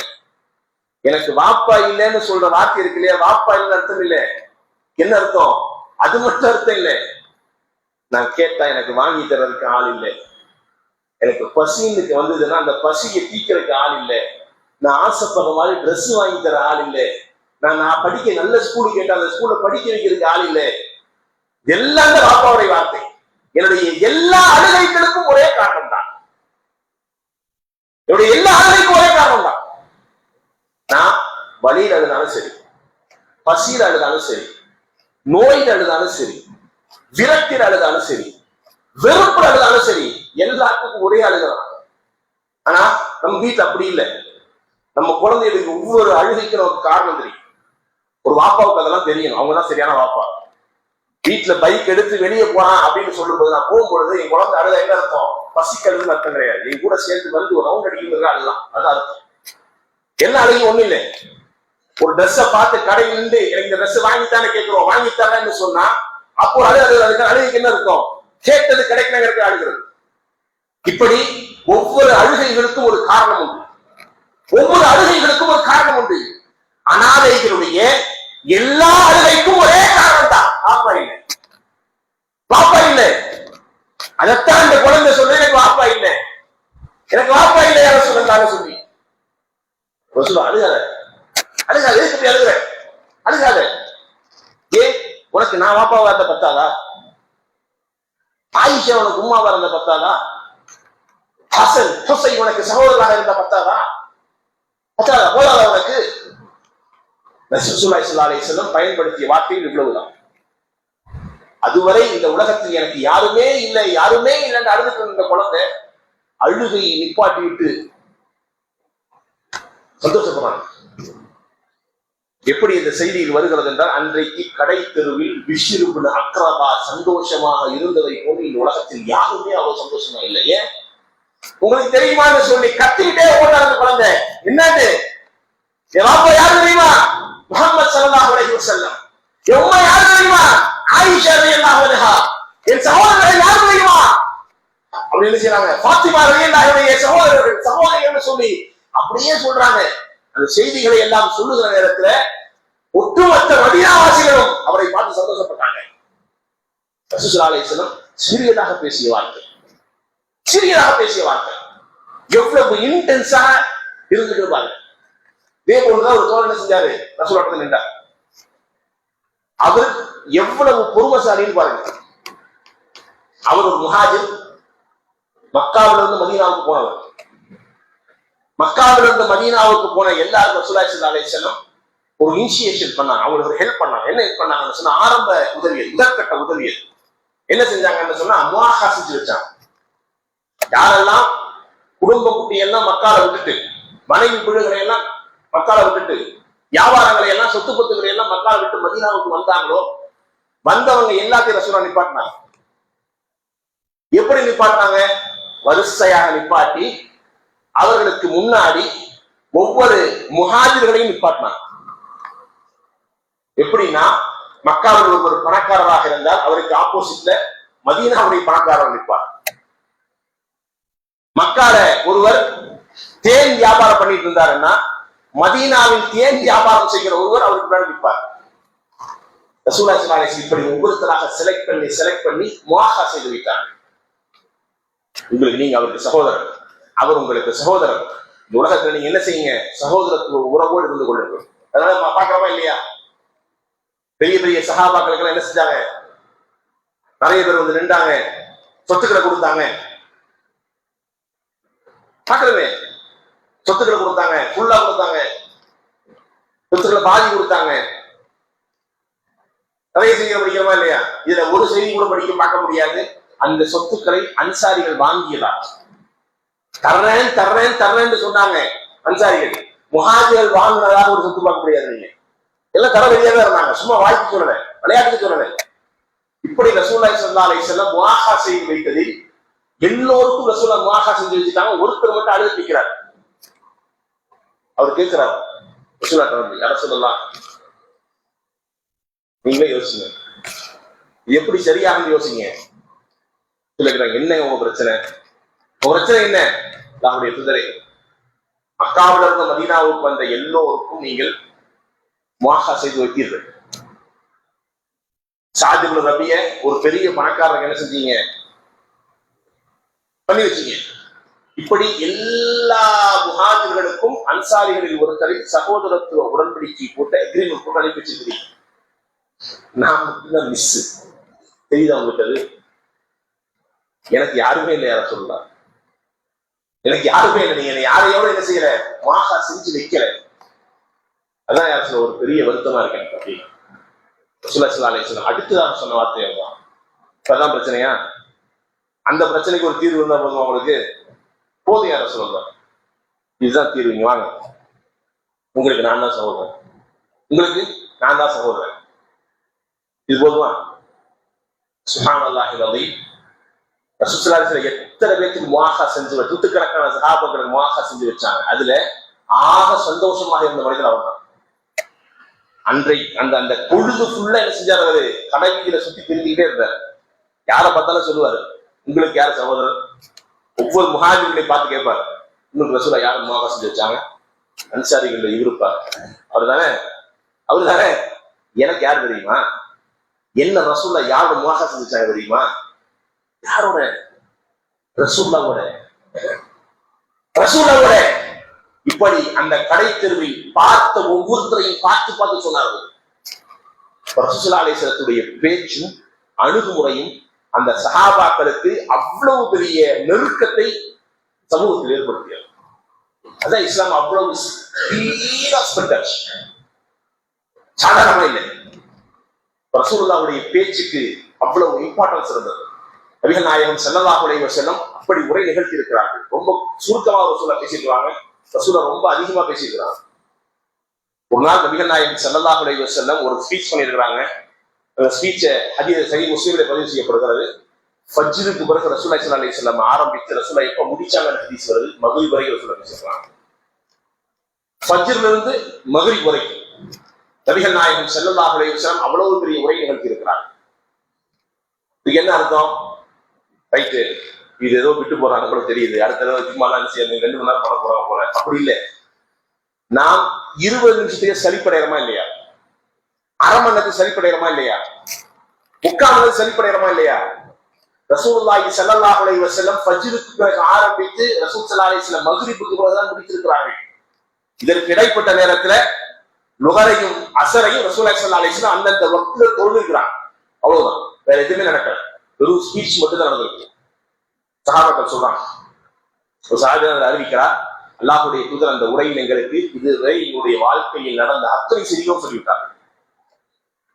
எனக்கு வாப்பா இல்லைன்னு சொல்ற வார்த்தை இருக்கு இல்லையா, வாப்பா இல்லைன்னு அர்த்தம் இல்லை. என்ன அர்த்தம்? அது மட்டும் அர்த்தம் இல்லை. நான் கேட்டா எனக்கு வாங்கி தர்றதுக்கு ஆள் இல்லை, எனக்கு பசிக்கு வந்ததுன்னா அந்த பசியை தீக்கிறதுக்கு ஆள் இல்லை, நான் ஆசைப்படுற மாதிரி ட்ரெஸ் வாங்கி தர ஆள் இல்லை, நான் படிக்க நல்ல ஸ்கூலு கேட்டா அந்த ஸ்கூல்ல படிக்க வைக்கிறதுக்கு ஆள் இல்லை. எல்லாம் தான் வாப்பாவுடைய வார்த்தை. என்னுடைய எல்லா அழுகைகளுக்கும் ஒரே காரணம் தான், என்னுடைய எல்லா அழுகைக்கும் ஒரே காரணம் தான். நான் வலியில் அழுதாலும் சரி, பசியில் அழுதாலும் சரி, நோயில் அழுதாலும் சரி, விரக்தியில் அழுதாலும் சரி, வெறுப்பு அழுதாலும் சரி, எல்லாத்துக்கும் ஒரே அழுதான். ஆனா நம்ம வீட்டுல அப்படி இல்லை. நம்ம குழந்தைகளுக்கு ஒவ்வொரு அழுகைக்கு நமக்கு காரணம் தெரியும். ஒரு வாப்பாவுக்கு அதெல்லாம் தெரியணும், அவங்கதான் சரியான வாப்பா. வீட்டுல பைக் எடுத்து வெளியே போறான் அப்படின்னு சொல்லும்போது, நான் போகும்பொழுது என் குழந்தை அழுத என்ன அர்த்தம்? பசிக்கழுதுன்னு அர்த்தம் கிடையாது. என் கூட சேர்த்து வந்து ஒரு ரவுண்ட் அடிக்கும் அழுதான், அதான் அர்த்தம். என்ன அழுகி ஒண்ணு இல்லை. ஒரு ட்ரெஸ்ஸை பார்த்து கடையில் நின்று எனக்கு இந்த ட்ரெஸ் வாங்கித்தானே கேட்கிறோம், வாங்கித்தானேன்னு சொன்னா அப்போ அழுகைக்கு என்ன இருக்கும்? கேட்டது கிடைக்கலங்கிறது அழுகிறது. இப்படி ஒவ்வொரு அழுகைகளுக்கும் ஒரு காரணம் உண்டு, ஒவ்வொரு அழுகைகளுக்கும் ஒரு காரணம் உண்டு. அனாதைகளுடைய எல்லா அழுகைக்கும் ஒரே காரணம் தான், பாப்பா இல்லை, பாப்பா இல்லை. அதைத்தான் இந்த குழந்தை சொல்ல, எனக்கு வாப்பா இல்லை, எனக்கு வாப்பா இல்லை யார சொல்லுங்க சொல்லி அழுகாத, அழுகாத, எதுக்கு அழுகுற? அழுகாத. ஏன் உனக்கு நான் வாப்பாவா இருந்த பத்தாதா? ஆயிஷா உனக்கு உம்மாவா இருந்த பத்தாதா? ஹசன் ஹுசைன் உனக்கு சகோதரராக இருந்த பத்தாதா? பத்தாதா? போதாதா உனக்கு? ரசூலுல்லாஹி ஸல்லல்லாஹு அலைஹி வஸல்லம் பயன்படுத்திய வார்த்தைகள் இவ்வளவுதான். அதுவரை இந்த உலகத்தில் எனக்கு யாருமே இல்லை, யாருமே இல்லைன்னு அழுதுட்டு இருந்த குழந்தை அழுகையை நிப்பாட்டி விட்டு சந்தோஷப்படுறாங்க. எப்படி இந்த செய்தியில் வருகிறது என்றால், அன்றைக்கு கடை தெருவில் பிஷ்ர் இப்னு அக்ரபா சந்தோஷமாக இருந்ததை போல இந்த உலகத்தில் யாருமே அவ்வளவு சந்தோஷமா இல்லை. ஏன் உங்களுக்கு தெரியுமான்னு சொல்லி கத்திக்கிட்டே ஓட்டாங்க குழந்தை. என்னது வாப்பா யாரு தெரியுமா? முஹம்மது ஸல்லல்லாஹு அலைஹி வஸல்லம். என் உம்மா யாரு தெரியுமா? ஆயிஷா ரலியல்லாஹு அன்ஹா. என் சகோதரர்கள் யாரு தெரியுமா? அப்படி என்ன செய்றாங்க? ஃபாத்திமா ரலியல்லாஹு அன்ஹா சகோதரர்கள், சகோதரின்னு சொல்லி அப்படியே சொல்றாங்க. அந்த செய்திகளை எல்லாம் சொல்லுகிற நேரத்துல ஒட்டுமொத்த மதீனாவாசிகளும் அவரை பார்த்து சந்தோஷப்பட்டாங்க. ரசூலுல்லாஹி ஸல்லல்லாஹு அலைஹி வஸல்லம் சிறியதாக பேசிய வார்த்தை, சிறியதாக பேசிய வார்த்தை எவ்வளவு இன்டென்ஸா இருந்துட்டு பாருங்க. இதே போலதான் ஒரு தோழர் என்ன செஞ்சாரு, ரசூலுல்லாஹி நின்றார். அவர் எவ்வளவு பொறுமைசாலின்னு பாருங்க. அவர் ஒரு முஹாஜிர், மக்காவிலிருந்து மதீனாவுக்கு போனவர். மக்காவிலிருந்து மதீனாவுக்கு போன எல்லாரும் ரசூலுல்லாஹி ஸல்லல்லாஹு அலைஹி வஸல்லம் ஒரு இனிஷியேஷன் பண்ணாங்க, அவங்களுக்கு ஒரு ஹெல்ப் பண்ணாங்க. என்ன ஹெல்ப் பண்ணாங்கன்னு சொன்னா, ஆரம்ப உதவியல், முதற்கட்ட உதவியல் என்ன செஞ்சாங்கன்னு சொன்னா, முஆஹா செஞ்சு வச்சாங்க. யாரெல்லாம் குடும்ப குட்டியெல்லாம் மக்கால விட்டுட்டு, மனைவி பிள்ளைகளை எல்லாம் மக்கால விட்டுட்டு, வியாபாரங்களை எல்லாம் சொத்து பத்துக்களை எல்லாம் யாரெல்லாம் மக்காவை விட்டு மதீனாவுக்கு வந்தாங்களோ வந்தவங்க எல்லாத்தையும் ரசூலா நிப்பாட்டினாங்க. எப்படி நிப்பாட்டினாங்க? வரிசையாக நிப்பாட்டி அவர்களுக்கு முன்னாடி ஒவ்வொரு முஹாஜிர்களையும் நிப்பாட்டினாங்க. எப்படின்னா, மக்காவில் ஒருவர் பணக்காரராக இருந்தால் அவருக்கு ஆப்போசிட்ல மதீனாவுடைய பணக்காரர் நிற்பார். மக்கால ஒருவர் தேன் வியாபாரம் பண்ணிட்டு இருந்தாருன்னா மதீனாவில் தேன் வியாபாரம் செய்கிற ஒருவர் அவருக்கு மேல நிற்பார். ரசூலுல்லாஹி ஸல்லல்லாஹு அலைஹி வஸல்லம் இப்படி ஒவ்வொருத்தராக செலக்ட் பண்ணி முஆஹா செய்து வைத்தாங்க. உங்களுக்கு நீங்க அவருக்கு சகோதரர், அவர் உங்களுக்கு சகோதரர். இந்த உலகத்துல நீங்க என்ன செய்யுங்க? சகோதரத்துவ உறவோடு இருந்து கொள்ளுங்கள். அதனால நம்ம பார்க்கிறோமா இல்லையா? பெரிய பெரிய சஹாபாக்களுக்கு எல்லாம் என்ன செஞ்சாங்க? நிறைய பேர் வந்து நின்றாங்க, சொத்துக்களை கொடுத்தாங்க. பார்க்கறமே, சொத்துக்களை கொடுத்தாங்க, ஃபுல்லா கொடுத்தாங்க, சொத்துக்களை பாதி கொடுத்தாங்க. நிறைய செய்திகளை படிக்கிறோமா இல்லையா? இதுல ஒரு செய்தி கூட பார்க்க முடியாது. அந்த சொத்துக்களை அன்சாரிகள் வாங்கியதால் தர்றேன்னு சொன்னாங்க. அன்சாரிகள் முஹாஜிர்கள் வாங்கினதாக ஒரு சொத்து பார்க்க முடியாது. நீங்க எல்லாம் தர வெளியாக இருந்தாங்க, சும்மா வாய்ப்பு சொல்லல, விளையாட்டுக்கு சொல்லல. இப்படி ரசூலுல்லாஹி ஸல்லல்லாஹு அலைஹி வஸல்லம் முஆஹா செய்து வைத்ததில் எல்லோருக்கும் ரசூலுல்லாஹ் முஆஹா செஞ்சு வச்சுட்டாங்க. ஒருத்தர் மட்டும் அழுது நிற்கிறார். அவர் கேட்கிறார், ரசூலுல்லாஹ் யா ரசூலல்லாஹ், நீங்களே யோசிங்க, எப்படி சரியாக யோசிங்க. என்ன உங்க பிரச்சனை? உங்க பிரச்சனை என்ன? நம்முடைய தூதரே, மக்காவில் இருந்த மதீனாவுக்கு வந்த எல்லோருக்கும் நீங்கள் முஆஹா செய்து வைத்தீர்கள். சாத் இப்னு ரபிய ஒரு பெரிய பணக்காரங்க என்ன செஞ்சீங்க? பண்ணி வச்சீங்க. இப்படி எல்லா முஹாஜிர்களுக்கும் அன்சாரிகளில் ஒருத்தரை சகோதரத்துவ உடன்படிக்கை போட்டு அக்ரிமெண்ட் போட்டு அனுப்பி வச்சிருக்கிறீங்க. நான் மட்டும்தான் மிஸ். தெரியுதா உங்களுக்கு? அது எனக்கு யாருமே இல்லை. யார சொல்லலாம், எனக்கு யாருமே இல்லை. நீங்க யாரையோட என்ன செய்யல? முஆஹா செஞ்சு வைக்கல. அதான் யார் சொல்ல ஒரு பெரிய வருத்தமா இருக்கேன். அப்படின்னு ரசூலுல்லாஹி ஸல்லல்லாஹு அலைஹி வஸல்லம் அடுத்துதான் சொன்ன வார்த்தை அதுதான். இப்பதான் பிரச்சனையா? அந்த பிரச்சனைக்கு ஒரு தீர்வு இருந்தா போதும் உங்களுக்கு? போதும். யார சொல்லலாம், இதுதான் தீர்வு, இங்க வாங்க, உங்களுக்கு நான் தான் சகோதரன், உங்களுக்கு நான் தான் சகோதரன், இது போதுமா? சுப்ஹானல்லாஹில் அஸீம். ரசூலுல்லாஹி ஸல்லல்லாஹு அலைஹி வஸல்லம் எத்தனை பேருக்கு முஆஹா செஞ்சு, நூற்றுக்கணக்கான சஹாபாக்களுக்கு முஆஹா செஞ்சு வச்சாங்க. அதுல ஆக சந்தோஷமாக இருந்த மனிதர் அவர் தான். அன்றைக்கு அந்த பொழுது ஃபுல்லா என்ன செஞ்சார்? அவரு கடைவீதியில சுத்தி திரும்பிக்கிட்டே இருந்தார். யாரை பார்த்தாலும் சொல்லுவாரு, உங்களுக்கு யார் சகோதரர்? ஒவ்வொரு முஹாஜிர்களை பார்த்து கேட்பாரு, உங்களுக்கு ரசூலுல்லாஹ் யாரும் முஆஹா செஞ்சு வச்சாங்க? அன்சாரிகள் இருப்பார். அவரு தானே. எனக்கு யார் தெரியுமா? என்ன ரசூலுல்லாஹ் யாரோட முஆஹா செஞ்சு வச்சாங்க தெரியுமா? யாரோட? ரசூலுல்லாஹ்வோட. இப்படி அந்த கடை தெருவில் பார்த்த ஒவ்வொருத்தரையும் பார்த்து சொன்னார்கள். ரசூலுல்லாஹி அலைஹி வஸல்லத்துடைய பேச்சும் அணுகுமுறையும் அந்த சஹாபாக்களுக்கு அவ்வளவு பெரிய நெருக்கத்தை சமூகத்தில் ஏற்படுத்தியது. அதான் இஸ்லாம் அவ்வளவு சாதாரணமா இல்லை. ரசூலுல்லாஹ்வுடைய பேச்சுக்கு அவ்வளவு இம்பார்ட்டன்ஸ் இருந்தது. நபிகள் நாயகம் ஸல்லல்லாஹு அலைஹி வஸல்லம் அப்படி உரை நிகழ்த்தி இருக்கிறார்கள். ரொம்ப சுருக்கமாக ரசூலுல்லாஹ் பேசியிருக்கிறாங்க, ரசூலுல்லாஹ் ரொம்ப அதிகமா பேசியிருக்கிறாங்க. ஒரு நாள் நபிகள் நாயகம் ஸல்லல்லாஹு அலைஹி வஸல்லம் ஒரு ஸ்பீச் பண்ணியிருக்கிறாங்க. அந்த ஸ்பீச்சை ஹதீஸ் சஹீஹ் முஸ்லிம்ல பதிவு செய்யப்படுகிறது. ஃபஜ்ருக்கு பிறகு ரசூலுல்லாஹி ஸல்லல்லாஹு அலைஹி வஸல்லம் ஆரம்பித்து ரசூலுல்லாஹ் எப்ப முடிச்சாங்க ஹதீஸ் வருது. மக்ரிப் வரைக்கும் ரசூலுல்லாஹ் பேசியிருக்கிறாங்க. ஃபஜ்ர்ல இருந்து மக்ரிப் வரைக்கும் நபிகள் நாயகம் ஸல்லல்லாஹு அலைஹி வஸல்லம் அவ்வளவு பெரிய உரை நிகழ்த்தி இருக்கிறாங்க. இதுக்கு என்ன அர்த்தம்? ரைட்டு, இது ஏதோ விட்டு போறாங்க கூட தெரியுது, அடுத்த தடவை சும்மாலாம் 2 மணி நேரம் பண்ண போறாங்க போல. அப்படி இல்லை. நாம் 20 நிமிஷத்துக்கு சலிப்படைகிறோமா இல்லையா? அரை மணி நேரத்துக்கு சலிப்படைகிறோமா இல்லையா? 3/4 மணி நேரம் சலிப்படைகிறோமா இல்லையா? ரசூலுல்லாஹி ஸல்லல்லாஹு அலைஹி வஸல்லம் ஃபஜ்ருக்கு பிறகு ஆரம்பித்து ரசூல் ஸல்லல்லாஹு அலைஹி வஸல்லம் மக்ரிபுக்கு பிறகுதான் முடித்திருக்கிறார்கள். இதற்கு இடைப்பட்ட நேரத்துல லுஹரையும் அஸரையும் ரசூலுல்லாஹி ஸல்லல்லாஹு அலைஹி வஸல்லம் அந்தந்த வக்துல தொழுகிறாங்க. அவ்வளவுதான், வேற எதுவுமே நடக்கல. வெறும் ஸ்பீச் மட்டும் தான் நடந்திருக்கு. சஹாபாக்கள் சொல்றாங்க, ஒரு சஹாபி அறிவிக்கிறார், அல்லாஹ்வுடைய தூதர் அந்த உரையில் எங்களுக்கு இதுவரை என்னுடைய வாழ்க்கையில் நடந்த அத்தனை செய்தியும் சொல்லிவிட்டாங்க.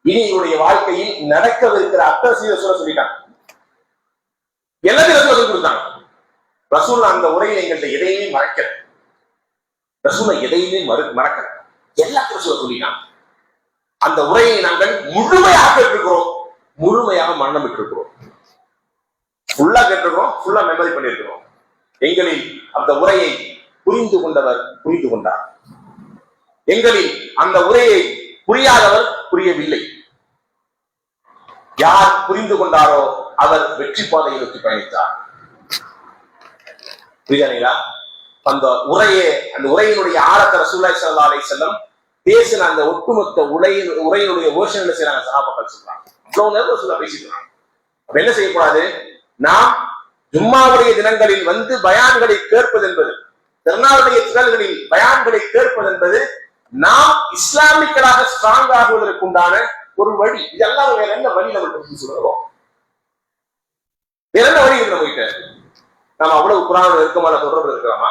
இனி என்னுடைய வாழ்க்கையில் நடக்கவிருக்கிற அத்தனை செய்தியை சொல்லிட்டாங்க. எல்லாத்தையும் சொல்லி கொடுத்தாங்க. ரசூல் அந்த உரையில் எங்கள்கிட்ட எதையுமே மறக்கல. ரசூலை எதையுமே மறக்கல. எல்லாத்தையும் சொல்லிட்டாங்க. அந்த உரையை நாங்கள் முழுமையாக கேட்டிருக்கிறோம், முழுமையாக மரணம் விட்டிருக்கிறோம். ஃபுல்லா கேட்டிருக்கிறோம், ஃபுல்லா மெமரி பண்ணியிருக்கிறோம். எங்களில் அந்த உரையை புரிந்து கொண்டவர் புரிந்து கொண்டார், எங்களில் அந்த உரையை புரியாதவர் புரியவில்லை. யார் புரிந்து கொண்டாரோ அவர் வெற்றி பாதையை நோக்கி பயணித்தார். புரியுதா? அந்த உரையினுடைய ஆழத்தை ரசூலுல்லாஹி ஸல்லல்லாஹு அலைஹி வஸல்லம் பேசின அந்த ஒட்டுமொத்த உரையினுடைய வேர்ஷன் என்ன செய்யறாங்க, சஹாபாக்கள் சொல்றாங்க. அவ்வளவு நேரம் ரசூலுல்லாஹ் பேசிக்கிறாங்க. அப்ப என்ன செய்யக்கூடாது, நாம் ஜும்மாவுடைய தினங்களில் வந்து பயான்களை கேட்பது என்பது, திருநாளுடைய தினங்களில் பயான்களை கேட்பது என்பது நாம் இஸ்லாமிக்களாக ஸ்ட்ராங் ஆகுவதற்கு உண்டான ஒரு வழி. இதெல்லாம் வேற என்ன வழி நமக்கு சொல்லுவோம்? வேற என்ன வழி இருக்கு நம்மகிட்ட? நாம் அவ்வளவு குர்ஆனோட நெருக்கமான தொடர்பு இருக்கிறோமா?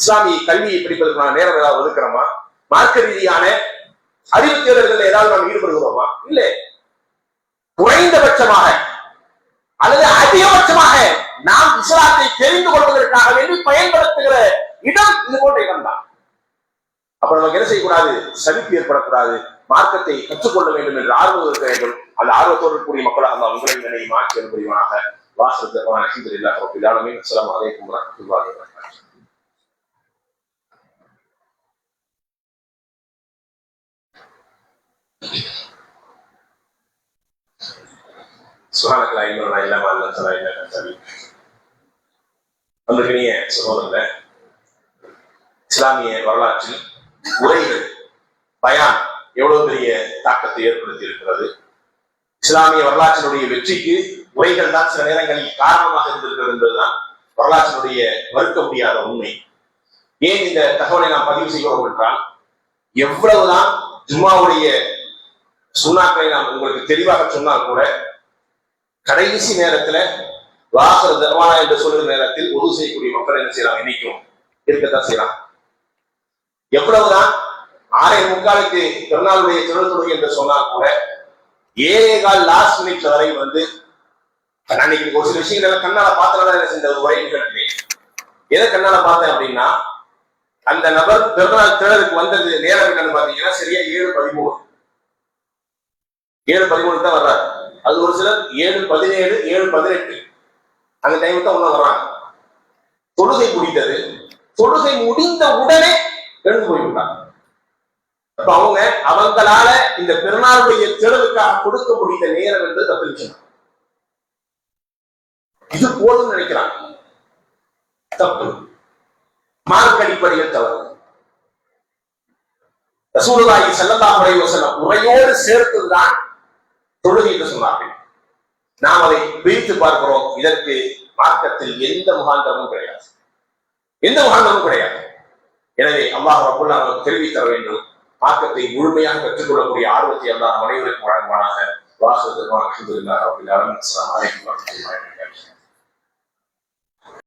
இஸ்லாமிய கல்வியை படிப்பதற்கான நேரம் ஏதாவது ஒதுக்கிறோமா? மார்க்க ரீதியான அறிவு தேர்தல்கள் ஏதாவது நாம் ஈடுபடுகிறோமா? இல்லை. குறைந்தபட்சமாக அல்லது அதிகபட்சமாக நாம் இஸ்லாத்தை தெரிந்து கொள்வதற்காக வேண்டி பயன்படுத்துகிற இடம் இது போன்ற இடம் தான். அப்ப நமக்கு என்ன செய்யக்கூடாது, சலிப்பு ஏற்படக்கூடாது, மார்க்கத்தை கற்றுக்கொள்ள வேண்டும் என்று ஆர்வம் இருக்க வேண்டும். அந்த ஆர்வத்தோடு கூடிய மக்களாக அந்த உங்களை நிலையை மாற்றி அனுப்புவானாக. வாசல் அல்ஹம்துலில்லாஹி ரப்பில் ஆலமீன். அஸ்ஸலாமு அலைக்கும் வரஹ்மத்துல்லாஹி வபரகாத்துஹு. சுப்ஹானக லா இல்ம லனா இல்லா மா அல்லம்தனா இன்னக அன்தல் அலீம். அன்பிற்கினிய சகோதரர்களே, இஸ்லாமிய வரலாற்றில் உரைகள் பயான் எவ்வளவு பெரிய தாக்கத்தை ஏற்படுத்தி இருக்கிறது. இஸ்லாமிய வரலாற்றினுடைய வெற்றிக்கு உரைகள் தான் சில நேரங்களில் காரணமாக இருந்திருக்கிறது என்பதுதான் வரலாற்றினுடைய மறுக்க முடியாத உண்மை. ஏன் இந்த தகவலை நாம் பதிவு செய்கிறோம் என்றால், எவ்வளவுதான் ஜும்மாவுடைய சுன்னாக்களை நாம் உங்களுக்கு தெளிவாக சொன்னால் கூட கடைசி நேரத்துல வாசல் தர்வானா என்று சொல்லுகிற நேரத்தில் உதவு செய்யக்கூடிய மக்கள் என்ன செய்யலாம், இன்னைக்கும் இருக்கத்தான் செய்யலாம். எவ்வளவுதான் 6:45 திருநாளுடைய தொழுகை என்று சொன்னால் கூட 7:15 லாஸ்ட் மினிட்ல வரை வந்து அன்னைக்கு ஒரு சில விஷயங்கள் கண்ணால பார்த்தனால என்ன செஞ்ச உரை நிகழ்த்தினேன். எதை கண்ணால பார்த்தேன் அப்படின்னா, அந்த நபர் பிறநாள் திறனுக்கு வந்தது நேரம் என்னன்னு பாத்தீங்கன்னா சரியா 7:13 தான் வர்றாரு. அது ஒரு சிலர் 7:17 7:18 அந்த டைமுக்கு தான் உள்ள வர்றாங்க. தொழுகை முடிந்தது, தொழுகை முடிந்த உடனே எழுந்து போய்விட்டாங்க. அப்ப அவங்களால இந்த பெருநாளுடைய தேர்வுக்காக கொடுக்க முடிந்த நேரம் என்று தப்பிச்சாங்க. இது போதும் நினைக்கிறாங்க. தப்பு, மார்க்க அடிப்படையில் தவறு. ரசூலுல்லாஹி ஸல்லல்லாஹு அலைஹி வஸல்லம் உரையோடு சேர்த்துதான் தொழுகை என்று சொன்னார்கள். நாம் அதை பிரித்து பார்க்கிறோம். இதற்கு மார்க்கத்தில் எந்த முகாந்தரமும் கிடையாது, எந்த முகாந்தரமும் கிடையாது. எனவே அல்லாஹ் ரப்பல் ஆலமீன் தெரிவித்தர வேண்டும். மார்க்கத்தை முழுமையாக கற்றுக்கொள்ளக்கூடிய ஆர்வத்தை அல்லாஹ் அனைவருக்கும் வழங்குவானாக. வாசல் அல்ஹம்துலில்லாஹி ரப்பில் ஆலமீன். அஸ்ஸலாமு அலைக்கும் வரஹ்மத்துல்லாஹி